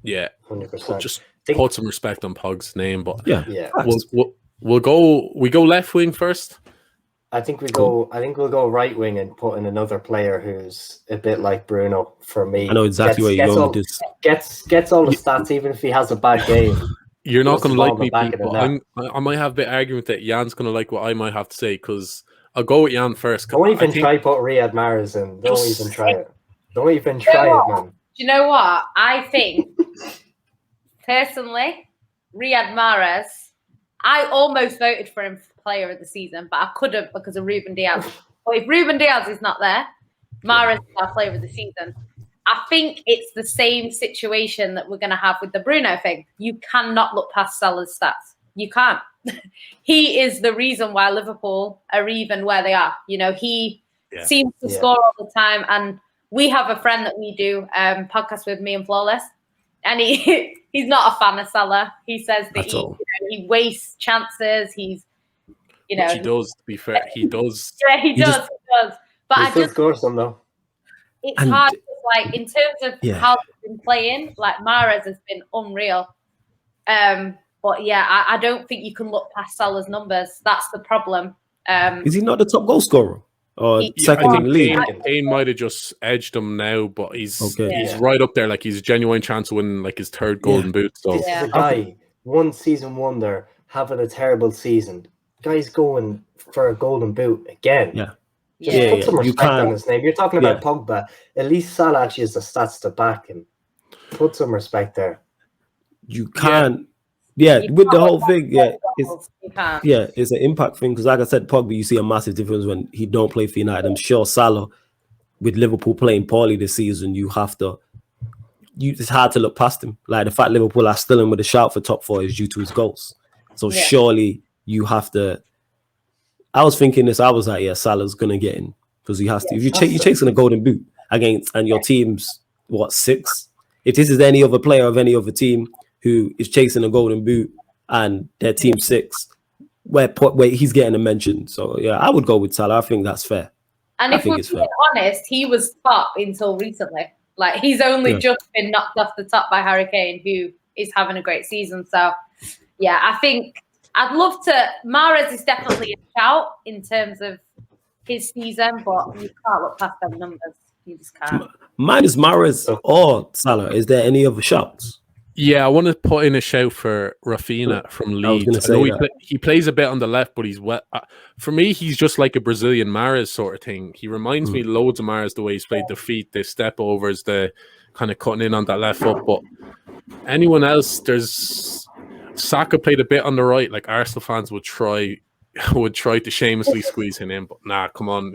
Yeah, 100%. just put some respect on Pog's name. But Yeah, we'll go left wing first. I think we'll go right wing and put in another player who's a bit like Bruno for me. I know exactly where you're going with this. Gets all the stats even if he has a bad game. You're not going to like me, back Pete, of the but net. I might have a bit of argument that Jan's going to like what I might have to say, because I'll go with Yan first. Don't even try put Riyad Mahrez in. Don't even try it. Don't even try it, man. Do you know what? I think, personally, Riyad Mahrez, I almost voted for him for player of the season, but I couldn't because of Ruben Diaz. But if Ruben Diaz is not there, Mahrez is our player of the season. I think it's the same situation that we're going to have with the Bruno thing. You cannot look past Salah's stats. You can't. He is the reason why Liverpool are even where they are. You know, he seems to score all the time. And we have a friend that we do podcast with, me and Flawless, and he's not a fan of Salah. He says that he wastes chances. He's, you know, which he does. To be fair, he does. Yeah, he does. But I just score some though. It's hard. Like in terms of how he's been playing, like Mahrez has been unreal. But yeah, I don't think you can look past Salah's numbers. That's the problem. Is he not the top goal scorer or second in the league? Kane might have just edged him now, but he's right up there. Like he's a genuine chance of winning like his third golden boot. So this is a guy, one season wonder, having a terrible season. Guy's going for a golden boot again. Just put some respect on his name. You're talking about Pogba. At least Salah actually has the stats to back him. Put some respect there. You can't. With the whole thing, it's an impact thing. Because like I said, Pogba, you see a massive difference when he don't play for United. I'm sure Salah, with Liverpool playing poorly this season, it's hard to look past him. Like the fact Liverpool are still in with a shout for top 4 is due to his goals. So surely you have to. I was thinking this. I was like, Salah's gonna get in because he has to. If you're chasing a golden boot and your team's 6. If this is any other player of any other team who is chasing a golden boot and their team 6, where he's getting a mention. So I would go with Salah. I think that's fair. And if we're being honest, he was top until recently. Like he's only just been knocked off the top by Harry Kane, who is having a great season. So I think. I'd love to. Mahrez is definitely a shout in terms of his season, but you can't look past them numbers. You just can't. Mine is Mahrez or Salah. Is there any other shouts? Yeah, I want to put in a shout for Rafinha from Leeds. I know he plays a bit on the left, but he's for me, he's just like a Brazilian Mahrez sort of thing. He reminds me loads of Mahrez, the way he's played the feet, the step overs, the kind of cutting in on that left foot. But anyone else, Saka played a bit on the right. Like Arsenal fans would try to shamelessly squeeze him in, but nah, come on,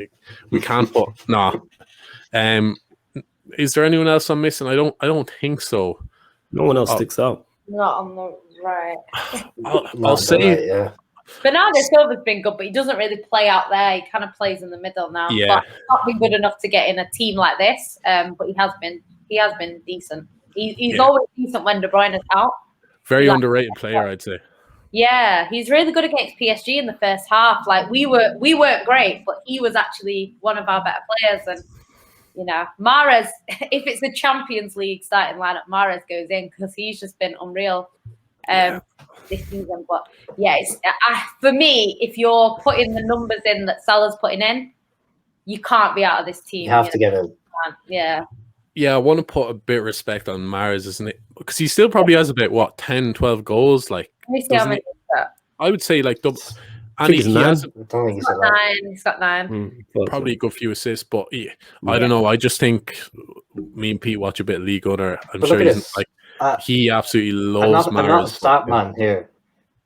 we can't. But nah. Is there anyone else I'm missing? I don't think so. No one else sticks out. Not on the right. I'll say Bernardo Silva's been good, but he doesn't really play out there. He kind of plays in the middle now. Yeah, but he's not been good enough to get in a team like this. But he has been decent. He's always decent when De Bruyne is out. Very underrated player, I'd say. Yeah, he's really good against PSG in the first half. Like we weren't great, but he was actually one of our better players. And you know, Mahrez, if it's a Champions League starting lineup, Mahrez goes in because he's just been unreal this season. But it's for me, if you're putting the numbers in that Salah's putting in, you can't be out of this team. You have to get in. Yeah, I want to put a bit of respect on Mahrez, isn't it? Because he still probably has about 10, 12 goals. Like, I would say like double. And he has He's got 9. Probably a good few assists, but I don't know. I just think me and Pete watch a bit of League Under. I'm sure he absolutely loves Mahrez. I'm not a stat man here.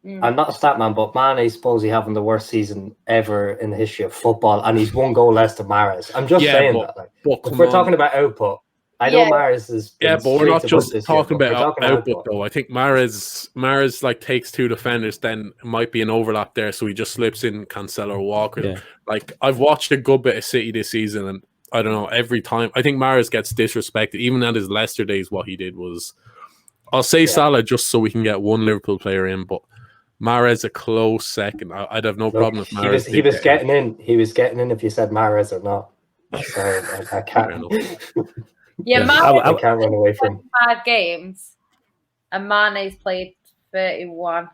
I'm not a stat man, but Mane is supposedly having the worst season ever in the history of football, and he's 1 goal less than Mahrez. I'm just saying that. Like, if we're talking about output, I know Mahrez is. Yeah, but we're not just talking about output, though. I think Mahrez like takes 2 defenders, then it might be an overlap there, so he just slips in Cancelo or Walker. Yeah. Like I've watched a good bit of City this season, and I don't know, every time I think Mahrez gets disrespected. Even at his Leicester days, what he did was, I'll say Salah just so we can get 1 Liverpool player in, but Mahrez a close second. I'd have no problem if Mahrez. He was getting in. He was getting in if you said Mahrez or not. So I can't. Yeah, I can't run away from 5 games, and Mane's played 31.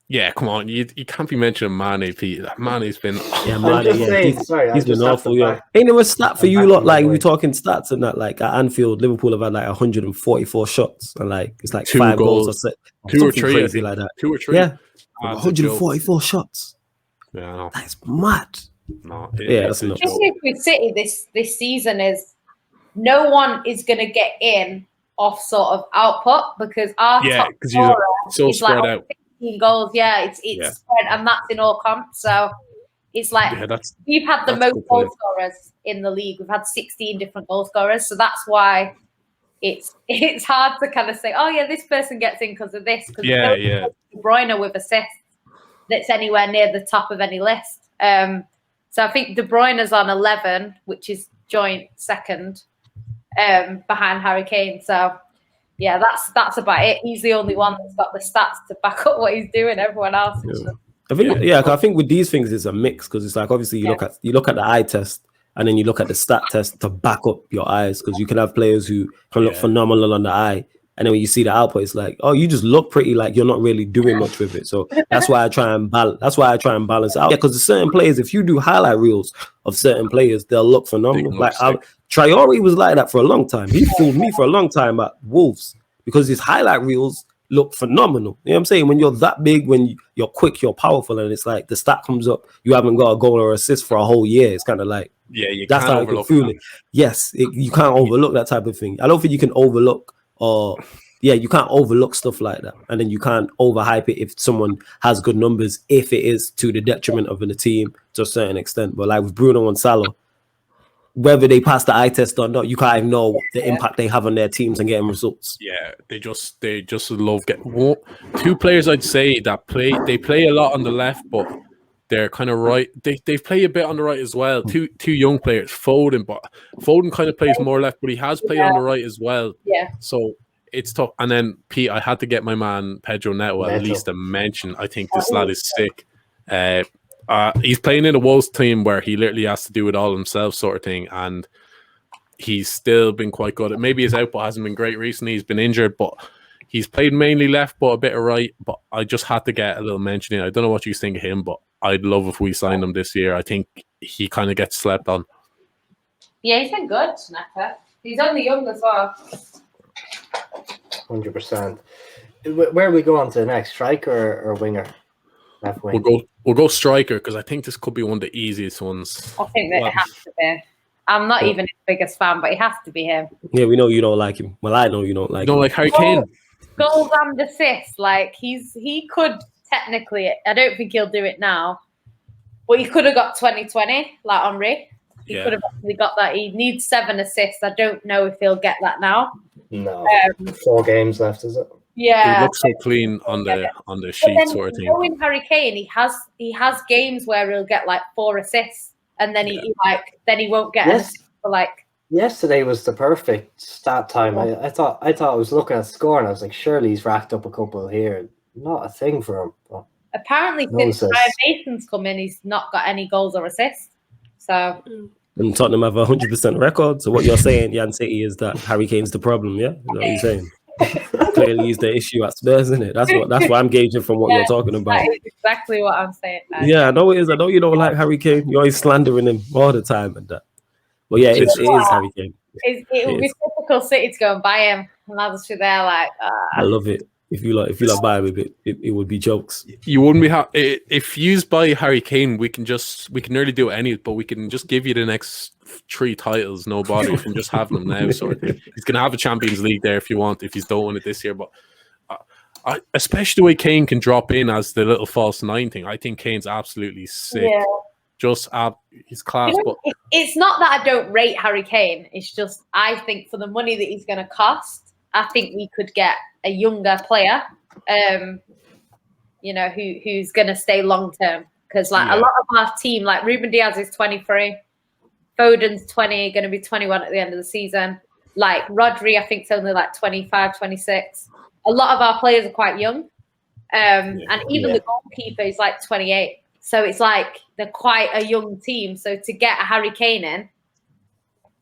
Yeah, come on. You can't be mentioning Mane, Pete. Mane's been. Yeah, I'm Mane, just yeah, saying, sorry, I he's been just have awful. to Yeah, back. ain't there a stat for I'm you backing lot? Like him we away. talking stats and that. Like at Anfield, Liverpool have had like 144 shots and like it's like 2 5 goals goals. or 2 or something 3, crazy I think. like that. 2 or 3. Yeah, It's a joke. 144 shots. Yeah, I know. That's mad. No, Yeah, it's that's a nuts. The joke. issue with City this season is no one is going to get in off sort of output because our Yeah, top because you're scorer so is like spread out. 16 goals. Yeah, it's Yeah. spread, and that's in all comps. So it's like Yeah, that's we've had the that's a most good goal point. scorers in the league. We've had 16 different goal scorers. So that's why it's hard to kind of say, oh yeah, this person gets in because of this. Because Yeah. De Bruyne with assists that's anywhere near the top of any list. So I think De Bruyne's on 11, which is joint second behind Harry Kane. So yeah, that's about it. He's the only one that's got the stats to back up what he's doing. Everyone else is just I think I think with these things it's a mix because it's like obviously you look at the eye test and then you look at the stat test to back up your eyes because you can have players who can look phenomenal on the eye and then when you see the output it's like, oh, you just look pretty, like you're not really doing much with it. So that's why I try and balance it out. Yeah, because there's certain players, if you do highlight reels of certain players, they'll look phenomenal. Like Traore was like that for a long time. He fooled me for a long time at Wolves because his highlight reels look phenomenal. You know what I'm saying? When you're that big, when you're quick, you're powerful, and it's like the stat comes up, you haven't got a goal or assist for a whole year. It's kind of like, you that's can't how I can overlook feel it. Yes, you can't overlook that type of thing. I don't think you can overlook you can't overlook stuff like that. And then you can't overhype it if someone has good numbers, if it is to the detriment of the team to a certain extent. But like with Bruno and Salah, whether they pass the eye test or not, you can't even know the impact they have on their teams and getting results. Yeah, they just love getting 2 players I'd say that play a lot on the left, but they're kind of right. They play a bit on the right as well. Two young players, Foden, but Foden kind of plays more left, but he has played on the right as well. Yeah. So it's tough. And then Pete, I had to get my man Pedro Neto at least a mention. I think this lad is sick. He's playing in a Wolves team where he literally has to do it all himself, sort of thing, and he's still been quite good. Maybe his output hasn't been great recently. He's been injured, but he's played mainly left, but a bit of right. But I just had to get a little mention in. I don't know what you think of him, but I'd love if we signed him this year. I think he kind of gets slept on. Yeah, he's been good, Neto. He's only young as well. 100%. Where are we going to next? Striker or winger? Left wing. We'll go striker because I think this could be one of the easiest ones. I think that it has to be. I'm not even his biggest fan, but it has to be him. Yeah, we know you don't like him. Well, I know you don't like him. You don't like Harry Kane? Goals and assists. Like he could technically. I don't think he'll do it now, but he could have got 2020 like Henry. He could have actually got that. He needs 7 assists. I don't know if he'll get that now. No, 4 games left, is it? Yeah, he looks so clean on the sheet, sort of thing. Knowing Harry Kane, he has games where he'll get like 4 assists, and then he won't get an assist for like. Yesterday was the perfect stat time. I thought I was looking at score and I was like, surely he's racked up a couple here. Not a thing for him. But apparently, since Ryan Mason's come in, he's not got any goals or assists. So. And Tottenham have a 100% record. So what you're saying, Yan City, is that Harry Kane's the problem, yeah? Is that what you're saying? Clearly he's the issue at Spurs, isn't it? That's what I'm gauging from what you're talking about. That is exactly what I'm saying. Yeah, I know it is. I know you don't like Harry Kane. You're always slandering him all the time and that. But yeah, it is Harry Kane. It would be typical City to go and buy him, and I'll just be there like. I love it. If you like buy him, it would be jokes. You wouldn't be if you buy Harry Kane. We can nearly do any, but we can just give you the next 3 titles, no bother. You can just have them now, sort of thing. He's gonna have a Champions League there if you want. If he's don't win it this year, but especially the way Kane can drop in as the little false 9 thing. I think Kane's absolutely sick. Yeah. Just he's class. But it's not that I don't rate Harry Kane. It's just I think for the money that he's going to cost, I think we could get a younger player, who's going to stay long term. Because a lot of our team, like Ruben Diaz is 23, Foden's 20, going to be 21 at the end of the season. Like Rodri, I think, is only like 25, 26. A lot of our players are quite young, and even the goalkeeper is like 28. So it's like they're quite a young team. So to get a Harry Kane in,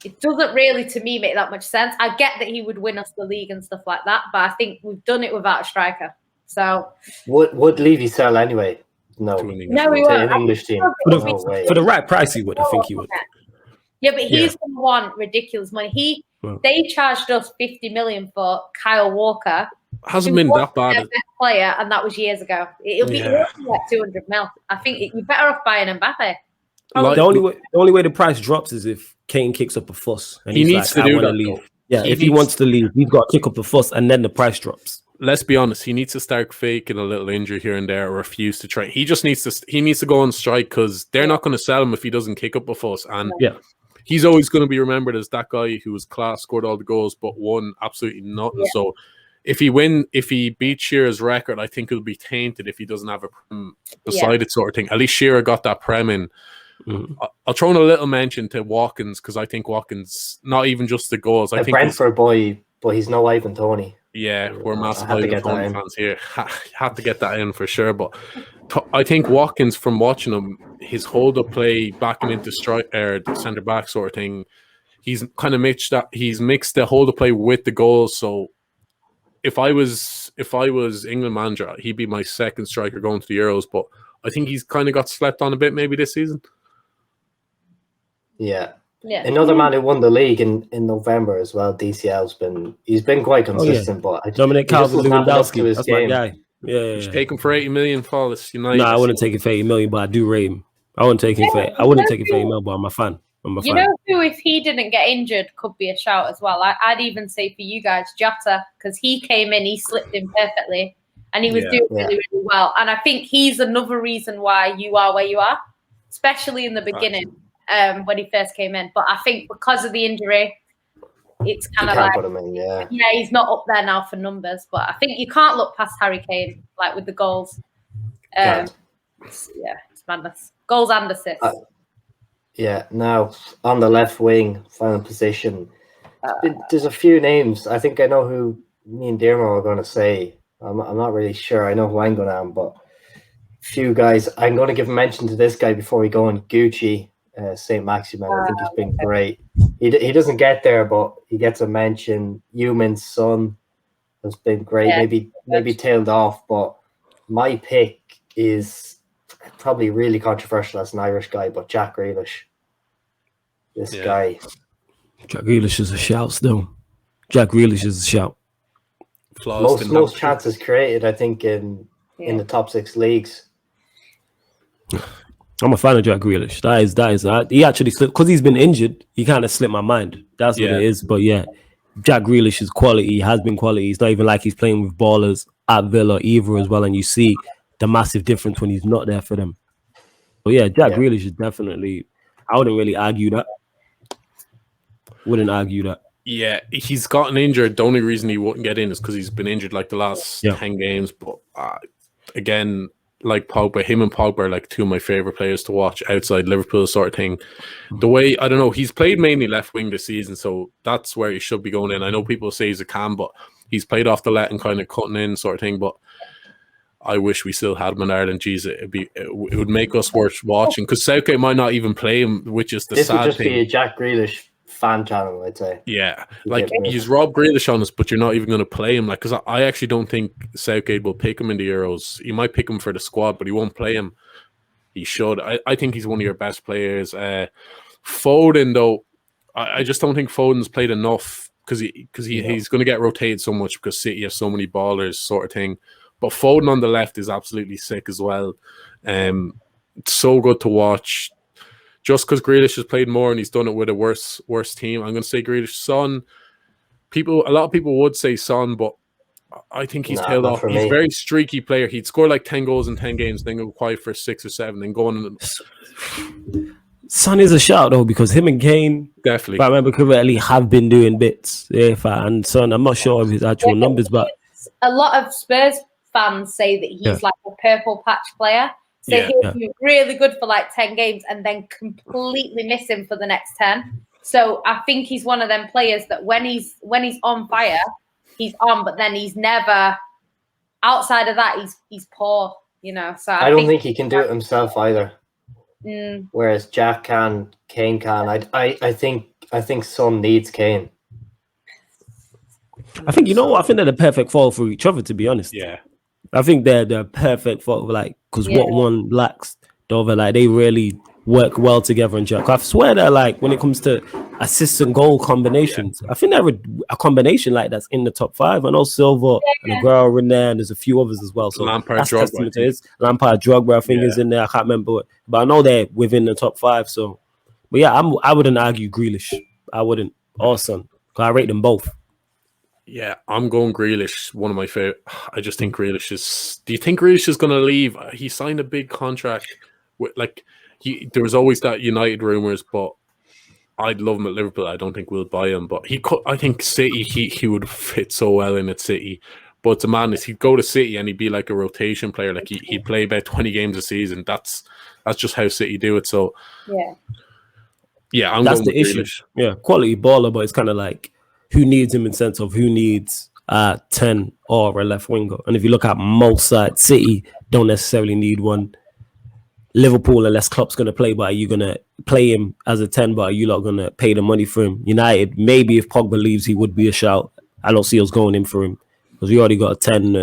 it doesn't really, to me, make that much sense. I get that he would win us the league and stuff like that, but I think we've done it without a striker. So would Levy sell anyway? No, To an English no, we to won't. an English team. For No way. the right price, he would. I think he would. Yeah, but he's going to want ridiculous money. They charged us 50 million for Kyle Walker. Hasn't been that bad. Their best player, and that was years ago. It'll be like 200 mil. I think you're better off buying Mbappe. Like, The only way the price drops is if Kane kicks up a fuss and he he's needs like, to I do want to that. leave. Though. Yeah, if he wants to leave, he's got to kick up a fuss, and then the price drops. Let's be honest. He needs to start faking a little injury here and there, or refuse to try. He just needs to. He needs to go on strike because they're not going to sell him if he doesn't kick up a fuss. And he's always going to be remembered as that guy who was class, scored all the goals, but won absolutely nothing. So if he beats Shearer's record, I think it'll be tainted if he doesn't have a prem beside it, sort of thing. At least Shearer got that prem in. I'll throw in a little mention to Watkins because I think Watkins, not even just the goals. I think Brentford boy, but he's no Ivan Toney. Yeah, we're massive Ivan Toney fans here. Had to get that in for sure. But I think Watkins, from watching him, his hold up play, back him into the centre back sort of thing, he's kind of mixed that. He's mixed the hold up play with the goals. So if I was England manager, he'd be my second striker going to the Euros. But I think he's kind of got slept on a bit maybe this season. Yeah. Another man who won the league in November as well. DCL's he's been quite consistent, but Dominic Calvert-Lewandowski, that's my guy. Just take him for 80 million for this United. No, I wouldn't take it for 80 million, but I do rate him. I wouldn't take it for 80 million, but I'm a fan. You know who, if he didn't get injured, could be a shout as well. I'd even say for you guys, Jota, because he came in, he slipped in perfectly, and he was doing really, really well. And I think he's another reason why you are where you are, especially in the beginning. When he first came in, but I think because of the injury, it's kind of like, put him in, he's not up there now for numbers. But I think you can't look past Harry Kane, like with the goals. It's madness. Goals and assists. Now on the left wing, final position, there's a few names. I think I know who me and Dermo are going to say. I'm not really sure. I know who I'm going to am, but few guys. I'm going to give a mention to this guy before we go on. Gucci. St. Maximin, I think he's been great. He doesn't get there, but he gets a mention. Human's son has been great. Maybe tailed off, but my pick is probably really controversial as an Irish guy, but Jack Grealish. This guy. Jack Grealish is a shout still. Jack Grealish is a shout. Most chances created, I think, in the top 6 leagues. I'm a fan of Jack Grealish. That is. He actually slipped because he's been injured. He kind of slipped my mind. That's what it is. But Jack Grealish is quality. He has been quality. It's not even like he's playing with ballers at Villa either as well. And you see the massive difference when he's not there for them. But Jack Grealish is definitely. I wouldn't really argue that. Yeah, he's gotten injured. The only reason he wouldn't get in is because he's been injured like the last 10 games. But again, like Pogba, him and Pogba are like two of my favorite players to watch outside Liverpool sort of thing. The way, I don't know, he's played mainly left wing this season, so that's where he should be going in. I know people say he's a cam, but he's played off the let and kind of cutting in sort of thing. But I wish we still had him in Ireland. Jeez, it would make us worth watching because Southgate might not even play him, which is the sad thing. This would just be a Jack Grealish fan channel, I'd say. Yeah, like he's Rob Grealish on us, but you're not even going to play him. Like, because I actually don't think Southgate will pick him in the Euros. He might pick him for the squad, but he won't play him. He should. I think he's one of your best players. Foden, though, I just don't think Foden's played enough because he's going to get rotated so much because City have so many ballers, sort of thing. But Foden on the left is absolutely sick as well. It's so good to watch. Just because Grealish has played more and he's done it with a worse team, I'm going to say Grealish. Son, a lot of people would say Son, but I think he's tailed off. He's a very streaky player. He'd score like 10 goals in 10 games, then go quiet for 6 or 7, then go on. Son is a shout though because him and Kane, definitely, if I remember correctly, have been doing bits. And Son, I'm not sure of his actual numbers, but a lot of Spurs fans say that he's like a purple patch player. So he'll be really good for like 10 games and then completely miss him for the next 10. So I think he's one of them players that when he's on fire, he's on, but then he's never outside of that. He's poor, you know. So I don't think he can do it himself either. whereas Jack can, Kane can. I think Son needs Kane. I think, you know what? I think they're the perfect foil for each other, to be honest. Yeah. I think they're the perfect foil, like, because Yeah. what one lacks, the other, like, they really work well together. And Jack, I swear that, like, when it comes to assist and goal combinations, I think they're a combination like that's in the top 5. I know Silva and Aguero in there, and there's a few others as well. So Lampard, that's Drogba, testament to his. Lampard, Drogba, I think is in there. I can't remember, but I know they're within the top 5. So, but yeah, I wouldn't argue Grealish. I wouldn't. Or Son, because I rate them both. Yeah, I'm going Grealish. One of my favorite. I just think Grealish is. Do you think Grealish is going to leave? He signed a big contract. With there was always that United rumors, but I'd love him at Liverpool. I don't think we'll buy him, but I think City. He would fit so well in at City. But the madness, he'd go to City and he'd be like a rotation player. Like he'd play about 20 games a season. That's just how City do it. So yeah, that's going the issue. Grealish. Yeah, quality baller, but it's kind of like, who needs him in sense of who needs 10 or a left winger. And if you look at most sides, City don't necessarily need one. Liverpool, unless Klopp's going to play, but are you going to play him as a 10, but are you not going to pay the money for him? United, maybe if Pogba leaves, he would be a shout. I don't see us going in for him because we already got a 10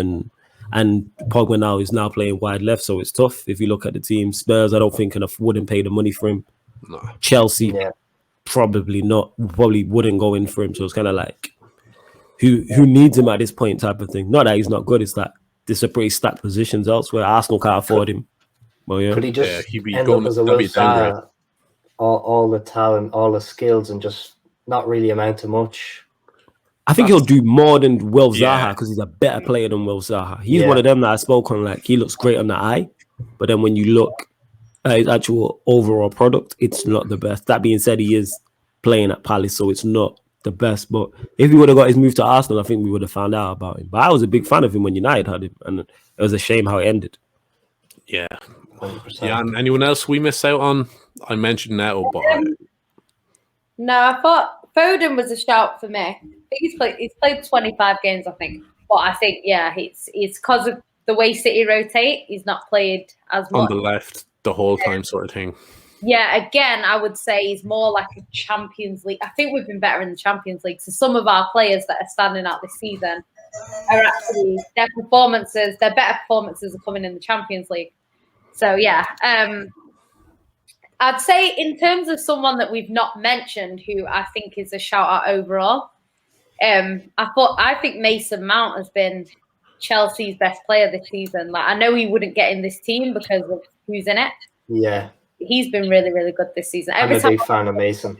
and Pogba now is now playing wide left, so it's tough. If you look at the team, Spurs, I don't think wouldn't pay the money for him. No. Chelsea, probably not. Probably wouldn't go in for him. So it's kind of like, who needs him at this point type of thing. Not that he's not good. It's that there's a pretty stacked positions elsewhere. Arsenal can't afford him. Well, yeah. Could he just he'd be end going up as a that'd be Will Saha, all the talent, all the skills, and just not really amount to much? I think he'll do more than Will Zaha Yeah. because he's a better player than Will Zaha. He's one of them that I spoke on. Like, he looks great on the eye, but then when you look at his actual overall product, it's not the best. That being said, he is playing at Palace, so it's not the best. But if he would have got his move to Arsenal, I think we would have found out about him. But I was a big fan of him when United had him, and it was a shame how it ended. Yeah. 100%. Yeah, and anyone else we missed out on? I mentioned Neto, but No, I thought Foden was a shout for me. I think he's played 25 games, I think. But I think, it's because of the way City rotate, he's not played as much. on the left the whole time sort of thing. Yeah, again, I would say he's more like a Champions League. I think we've been better in the Champions League. So some of our players that are standing out this season are actually, their better performances are coming in the Champions League. So, yeah. I'd say in terms of someone that we've not mentioned who I think is a shout-out overall, I think Mason Mount has been Chelsea's best player this season. Like, I know he wouldn't get in this team because of who's in it. Yeah. He's been really, really good this season. I'm a big fan of Mason.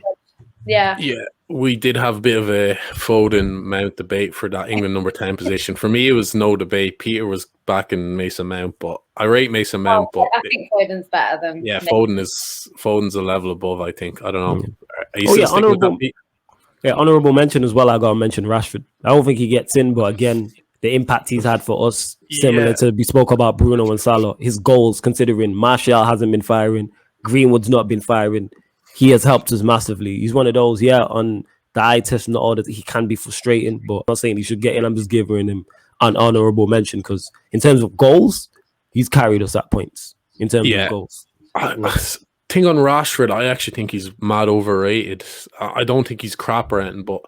Yeah. Yeah, we did have a bit of a Foden Mount debate for that England number 10 position. For me, it was no debate. Peter was backing Mason Mount, but I rate Mason Mount. But I think Foden's better than Foden's a level above, I think. I don't know. Are you Oh, still yeah, sticking with that, Pete? Yeah, honourable mention as well. I got to mention Rashford. I don't think he gets in, but again, the impact he's had for us, similar to we spoke about Bruno and Salah. His goals, considering Martial hasn't been firing, Greenwood's not been firing, he has helped us massively. He's one of those, on the eye test and all that, he can be frustrating, but I'm not saying he should get in. I'm just giving him an honourable mention because in terms of goals, he's carried us at points in terms of goals. Thing on Rashford, I actually think he's mad overrated. I don't think he's crap or anything, but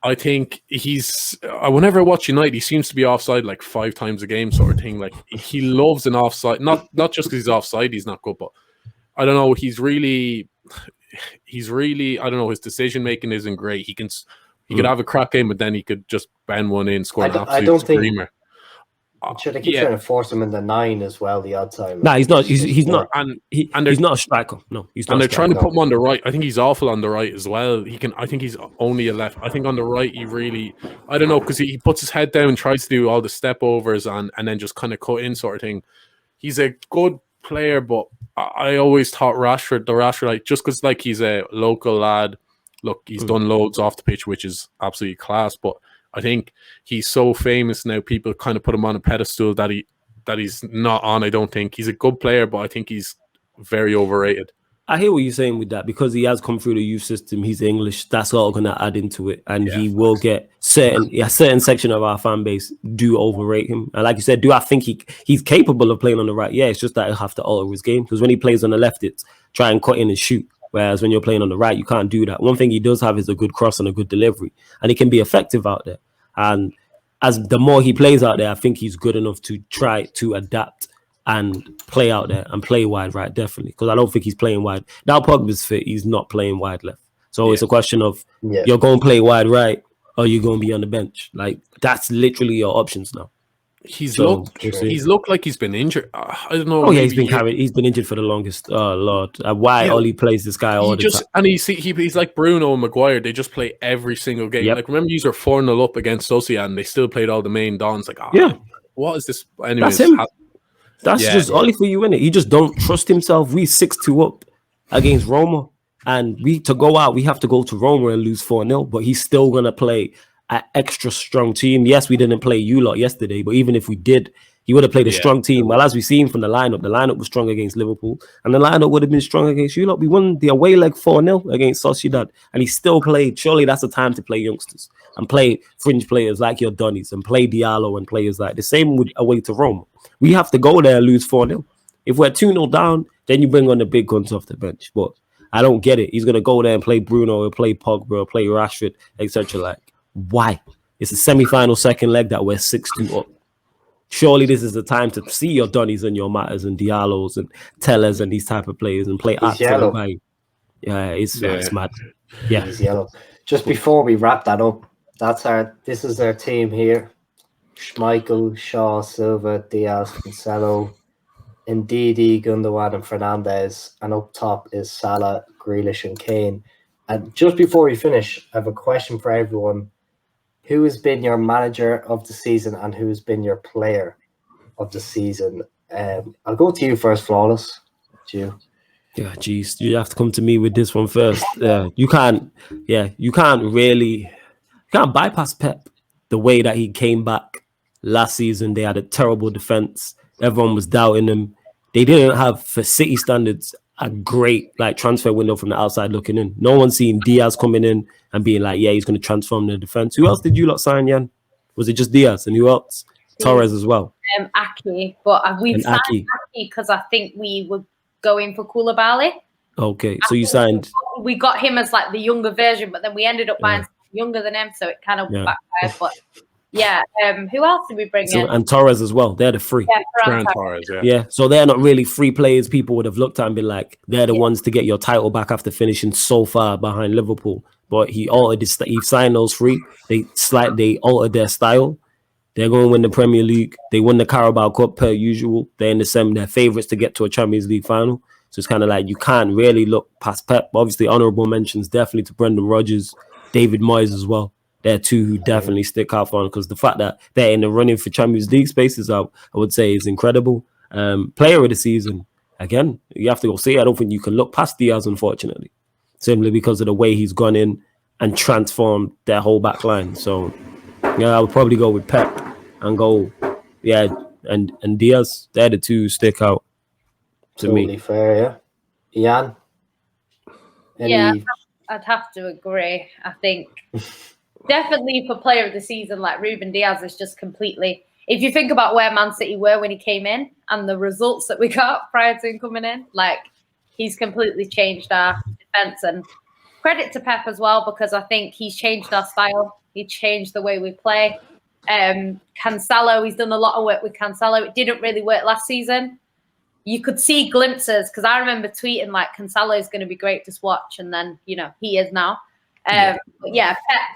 I think he's. Whenever I watch United, he seems to be offside like 5 times a game, sort of thing. Like, he loves an offside, not just because he's offside, he's not good, but I don't know. He's really. I don't know. His decision making isn't great. He could have a crap game, but then he could just bend one in, score an absolute screamer. Should I keep trying to force him in the 9 as well? The odd time. Nah, he's not. He's not. And he's not a striker. No, he's not. And they're trying to put him on the right. I think he's awful on the right as well. I think he's only a left. I think on the right he really. I don't know, because he puts his head down, tries to do all the step overs, and then just kind of cut in sort of thing. He's a good player, but I always thought Rashford, like, just because like he's a local lad. Look, he's done loads off the pitch, which is absolutely class, but I think he's so famous now, people kind of put him on a pedestal that he's not on. I don't think he's a good player, but I think he's very overrated. I hear what you're saying with that, because he has come through the youth system. He's English. That's all going to add into it, and he will get certain section of our fan base do overrate him. And like you said, do I think he's capable of playing on the right? Yeah, it's just that he'll have to alter his game, because when he plays on the left, it's try and cut in and shoot. Whereas when you're playing on the right, you can't do that. One thing he does have is a good cross and a good delivery, and he can be effective out there. And as the more he plays out there, I think he's good enough to try to adapt and play out there and play wide right, definitely. Because I don't think he's playing wide. Now Pogba's fit, he's not playing wide left. So it's a question of you're going to play wide right or you're going to be on the bench. Like, that's literally your options now. He's looked like he's been injured. I don't know. Oh yeah, he's been injured for the longest. Oh Lord, why Ollie plays this guy all the time? And he's like Bruno and Maguire. They just play every single game. Like, remember, you were 4-0 up against Sociedad and they still played all the main dons. Like, what is this? Anyways, that's him. That's just Ollie for you, innit? He just don't trust himself. We 6-2 up against Roma, and we have to go to Roma and lose 4-0. But he's still gonna play an extra strong team. Yes, we didn't play you lot yesterday, but even if we did, he would have played a strong team. Well, as we've seen from the lineup was strong against Liverpool, and the lineup would have been strong against you lot. We won the away leg 4-0 against Sociedad, and he still played. Surely that's the time to play youngsters and play fringe players like your Donnies and play Diallo and players like the same with away to Rome. We have to go there and lose 4-0. If we're 2-0 down, then you bring on the big guns off the bench. But I don't get it. He's going to go there and play Bruno, or play Pogba, or play Rashford, etc. Like, why? It's a semi-final second leg that we're 6-2 up. Surely this is the time to see your Donnies and your Matters and Diallos and Tellers and these type of players and play at yellow. Yeah, it's mad. Yeah, he's yellow. Just before we wrap that up, this is our team here. Schmeichel, Shaw, Silva, Diaz, Cancelo, Ndidi, Gundogan and Fernandes, and up top is Salah, Grealish and Kane. And just before we finish, I have a question for everyone. Who has been your manager of the season and who has been your player of the season? I'll go to you first, Flawless. You. Yeah, geez, you have to come to me with this one first. You can't bypass Pep the way that he came back last season. They had a terrible defense. Everyone was doubting him. They didn't have, for City standards, a great transfer window from the outside looking in. No one seen Diaz coming in and being like, yeah, he's going to transform the defense. Who else did you lot sign, Yan? Was it just Diaz? And who else? Torres as well. Aki, but we signed Aki because I think we were going for Koulibaly. Okay, so you signed. We got him as like the younger version, but then we ended up buying younger than him, so it kind of backfired. But who else did we bring in? And Torres as well. They're the free. Yeah, Torres. Yeah, so they're not really free players. People would have looked at and been like, they're the ones to get your title back after finishing so far behind Liverpool. But he signed those free. They altered their style. They're going to win the Premier League. They won the Carabao Cup per usual. They're in the semi. They're favourites to get to a Champions League final. So it's kind of like you can't really look past Pep. Obviously, honourable mentions definitely to Brendan Rodgers, David Moyes as well. They're two who definitely stick out on, because the fact that they're in the running for Champions League spaces, I would say, is incredible. Player of the season, again, you have to go see. I don't think you can look past Diaz, unfortunately, simply because of the way he's gone in and transformed their whole back line. So, I would probably go with Pep and go, and Diaz. They're the two who stick out to me. Totally fair, yeah. Yan? I'd have to agree. I think definitely for player of the season, like Ruben Diaz is just completely. If you think about where Man City were when he came in and the results that we got prior to him coming in, like he's completely changed our defense. And credit to Pep as well, because I think he's changed our style. He changed the way we play. Cancelo, he's done a lot of work with Cancelo. It didn't really work last season. You could see glimpses, because I remember tweeting like Cancelo is going to be great to watch, and then he is now. But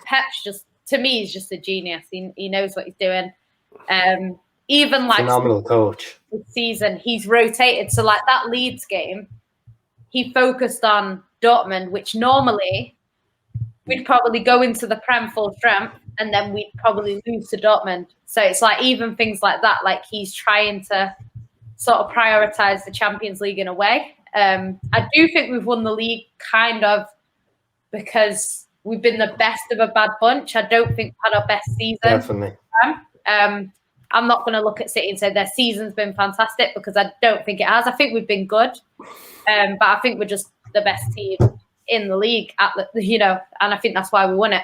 Pep's just, to me, he's just a genius. He knows what he's doing. Even like phenomenal coach. This season, he's rotated. So like that Leeds game, he focused on Dortmund, which normally we'd probably go into the Prem full strength and then we'd probably lose to Dortmund. So it's like even things like that, like he's trying to sort of prioritize the Champions League in a way. I do think we've won the league kind of because we've been the best of a bad bunch. I don't think we've had our best season. Definitely. I'm not going to look at City and say their season's been fantastic, because I don't think it has. I think we've been good, but I think we're just the best team in the league at the, you know, and I think that's why we won it.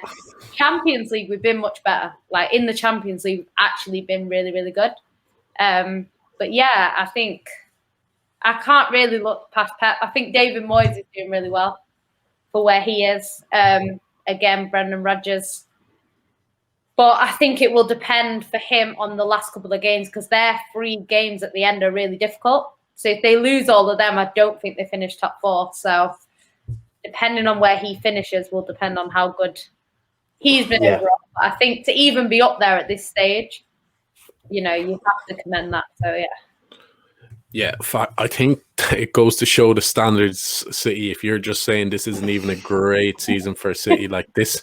Champions League, we've been much better. Like in the Champions League, we've actually been really, really good. But yeah, I think I can't really look past Pep. I think David Moyes is doing really well for where he is. Again, Brendan Rodgers. But I think it will depend for him on the last couple of games because their 3 games at the end are really difficult. So if they lose all of them, I don't think they finish top 4. So depending on where he finishes will depend on how good he's been overall. But I think to even be up there at this stage, you know, you have to commend that. So, yeah. Yeah, I think it goes to show the standards, City. If you're just saying this isn't even a great season for City, like this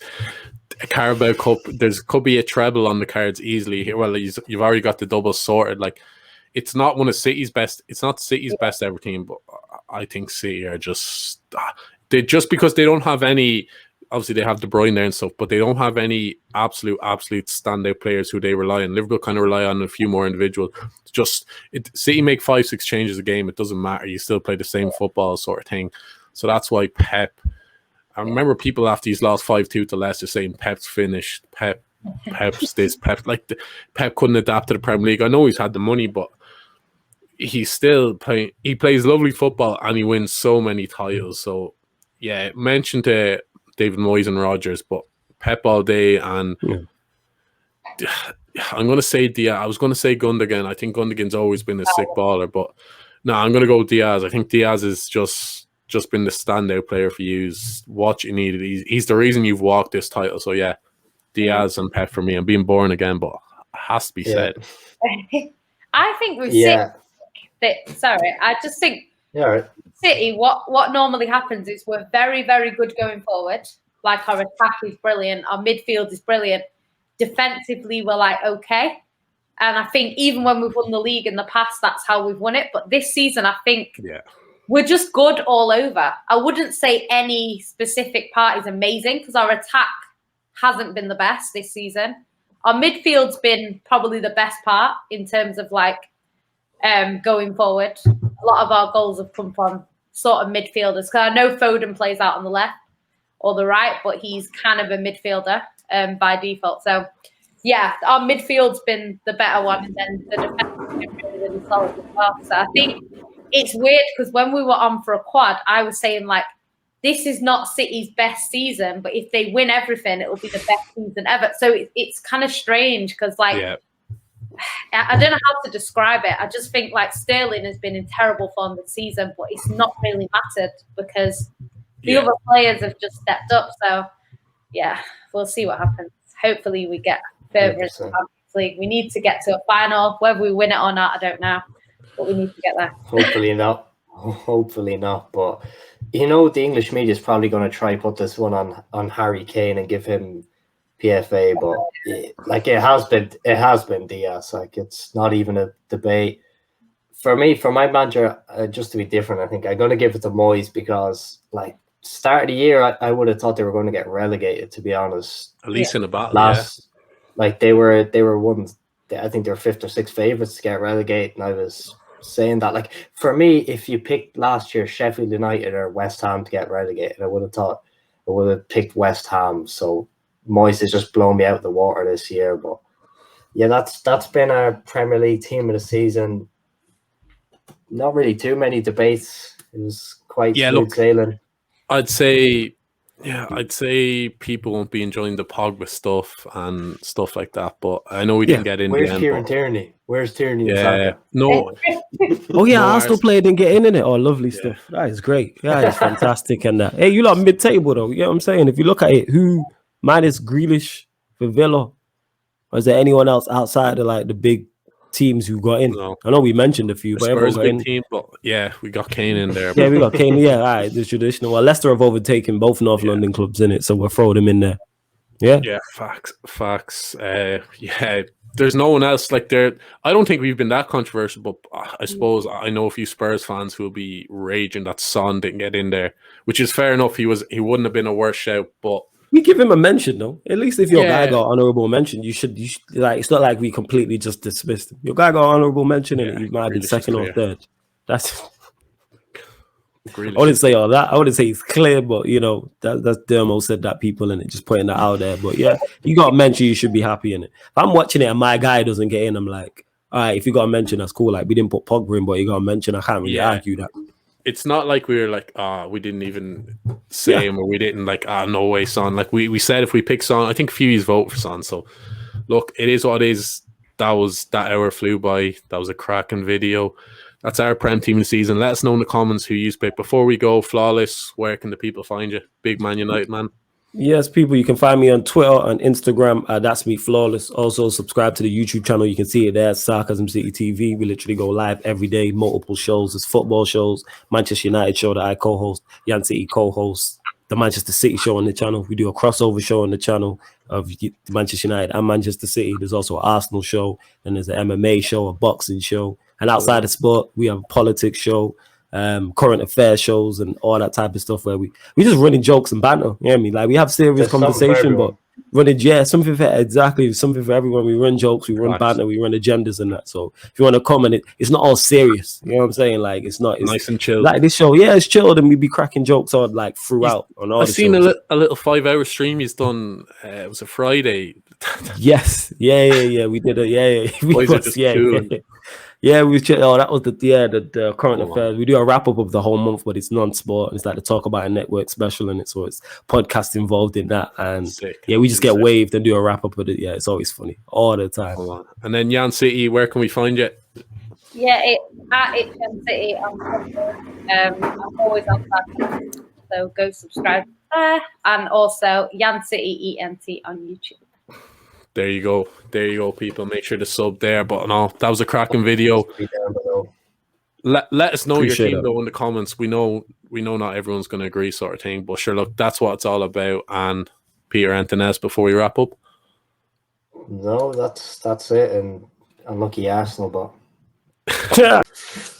Carabao Cup, could be a treble on the cards easily. Well, you've already got the double sorted. Like, it's not one of City's best. It's not City's best ever team, but I think City are just because they don't have any. Obviously, they have De Bruyne there and stuff, but they don't have any absolute standout players who they rely on. Liverpool kind of rely on a few more individuals. City make 5-6 changes a game. It doesn't matter. You still play the same football sort of thing. So that's why Pep. I remember people after he's lost 5-2 to Leicester saying Pep's finished. Pep's this. Pep couldn't adapt to the Premier League. I know he's had the money, but he's still playing. He plays lovely football and he wins so many titles. So yeah, mentioned David Moyes and Rodgers, but Pep all day, and I'm going to say Diaz. I was going to say Gundogan. I think Gundogan's always been a sick baller, but no, I'm going to go with Diaz. I think Diaz has just been the standout player for you. What you needed. He's the reason you've walked this title. So yeah, Diaz and Pep for me. I'm being boring again, but it has to be said. I think with City, sorry, I just think City, what normally happens is we're very, very good going forward. Like our attack is brilliant. Our midfield is brilliant. Defensively, we're like, okay. And I think even when we've won the league in the past, that's how we've won it. But this season, I think we're just good all over. I wouldn't say any specific part is amazing because our attack hasn't been the best this season. Our midfield's been probably the best part in terms of like going forward. A lot of our goals have come from sort of midfielders. Because I know Foden plays out on the left or the right, but he's kind of a midfielder by default. So, yeah, our midfield's been the better one, and then the defense has been really, really solid as well. So I think it's weird because when we were on for a quad, I was saying, like, this is not City's best season, but if they win everything, it will be the best season ever. So it's kind of strange because, like, I don't know how to describe it. I just think like Sterling has been in terrible form this season, but it's not really mattered because the other players have just stepped up. So yeah, we'll see what happens. Hopefully we get further into the Champions League. We need to get to a final. Whether we win it or not, I don't know, but we need to get there. Hopefully not. Hopefully not. But you know, the English media is probably going to try put this one on Harry Kane and give him PFA, but like it has been Diaz. Like it's not even a debate for me. For my manager, just to be different, I think I'm going to give it to Moyes because, like, start of the year, I would have thought they were going to get relegated. To be honest, at least in the battle, like they were ones. I think they were 5th or 6th favorites to get relegated, and I was saying that. Like for me, if you picked last year Sheffield United or West Ham to get relegated, I would have picked West Ham. So Moyes has just blown me out of the water this year, but yeah, that's been our Premier League team of the season. Not really too many debates. It was quite smooth sailing. I'd say people won't be enjoying the Pogba stuff and stuff like that, but I know we didn't get in. Where's Kieran Tierney? Where's Tierney? No. Arsenal player didn't get in it. Oh, lovely stuff. That is great. That is fantastic. And hey, you lot mid-table though. You know what I'm saying? If you look at it, who minus Grealish for Villa, or is there anyone else outside of like the big teams who got in? No. I know we mentioned a few, but Spurs everyone got in. team, but yeah, we got Kane in there. Yeah, we got Kane. Yeah, all right, the traditional. Well, Leicester have overtaken both North London clubs in it, so we'll throw them in there. Yeah, facts. There's no one else like there. I don't think we've been that controversial, but I suppose I know a few Spurs fans who will be raging that Son didn't get in there, which is fair enough. He wouldn't have been a worse shout, but we give him a mention though. At least if your guy got honorable mention, you should like. It's not like we completely just dismissed him. Your guy got honorable mention, and you might have been second or third. That's Grealish. I wouldn't say all that. I wouldn't say it's clear, but you know, that's Dermo said that people in it, just putting that out there. But yeah, you got a mention, you should be happy in it. If I'm watching it and my guy doesn't get in, I'm like, all right, if you got a mention, that's cool. Like we didn't put Pogba in, but you got a mention. I can't really argue that. It's not like we were like, we didn't even say him, or we didn't like, no way, Son. Like we said, if we pick Son, I think a few of you vote for Son. So look, it is what it is. That hour flew by. That was a cracking video. That's our Prem team of the season. Let us know in the comments who you pick. Before we go, Flawless, where can the people find you? Big Man United man. Yes, people, you can find me on Twitter and Instagram. That's me, Flawless. Also, subscribe to the YouTube channel. You can see it there, Sarcasm City TV. We literally go live every day, multiple shows. There's football shows, Manchester United show that I co-host, Yan City co-host, the Manchester City show on the channel. We do a crossover show on the channel of Manchester United and Manchester City. There's also an Arsenal show, and there's an MMA show, a boxing show. And outside of sport, we have a politics show, current affairs shows, and all that type of stuff where we just running jokes and banter. You know what I mean? Like we have serious conversation, but running, something for something for everyone. We run jokes, we run banter, we run agendas and that. So if you want to come and it's not all serious, you know what I'm saying? Like it's nice and chill. Like this show, it's chilled, and we be cracking jokes on like throughout. On all I've seen a little 5-hour stream he's done. It was a Friday. Yes, yeah. We did it. Cool. Yeah, we that was the current affairs. We do a wrap up of the whole month, but it's non-sport. It's like the Talk About a Network special, and so it's podcast involved in that. And we just get waved and do a wrap up of it. Yeah, it's always funny all the time. And then Yan City, where can we find you? Yeah, it's Yan City on Twitter. I'm always on that, so go subscribe there, and also Yan City ENT on YouTube. There you go, people. Make sure to sub there. But no, that was a cracking video. Let us know your team though in the comments. We know not everyone's going to agree, sort of thing. But sure, look, that's what it's all about. And Peter, anything else before we wrap up? No, that's it. And unlucky Arsenal, but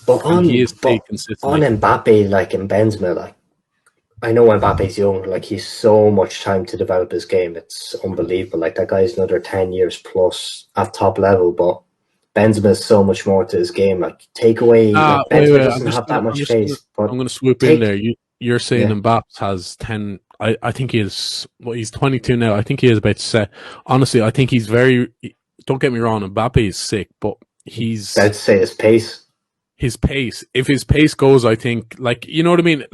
on Mbappe, like in Benzema, like I know Mbappe's young, like he's so much time to develop his game. It's unbelievable. Like that guy's another 10 years plus at top level, but Benzema is so much more to his game. Like take away, Benzema doesn't have that much pace. I'm going to swoop in there. You're saying Mbappe has 10. I think he is. Well, he's 22 now. I think he is about to say. Honestly, I think he's very. Don't get me wrong. Mbappe is sick, but he's. I'd say his pace. His pace. If his pace goes, I think, like, you know what I mean.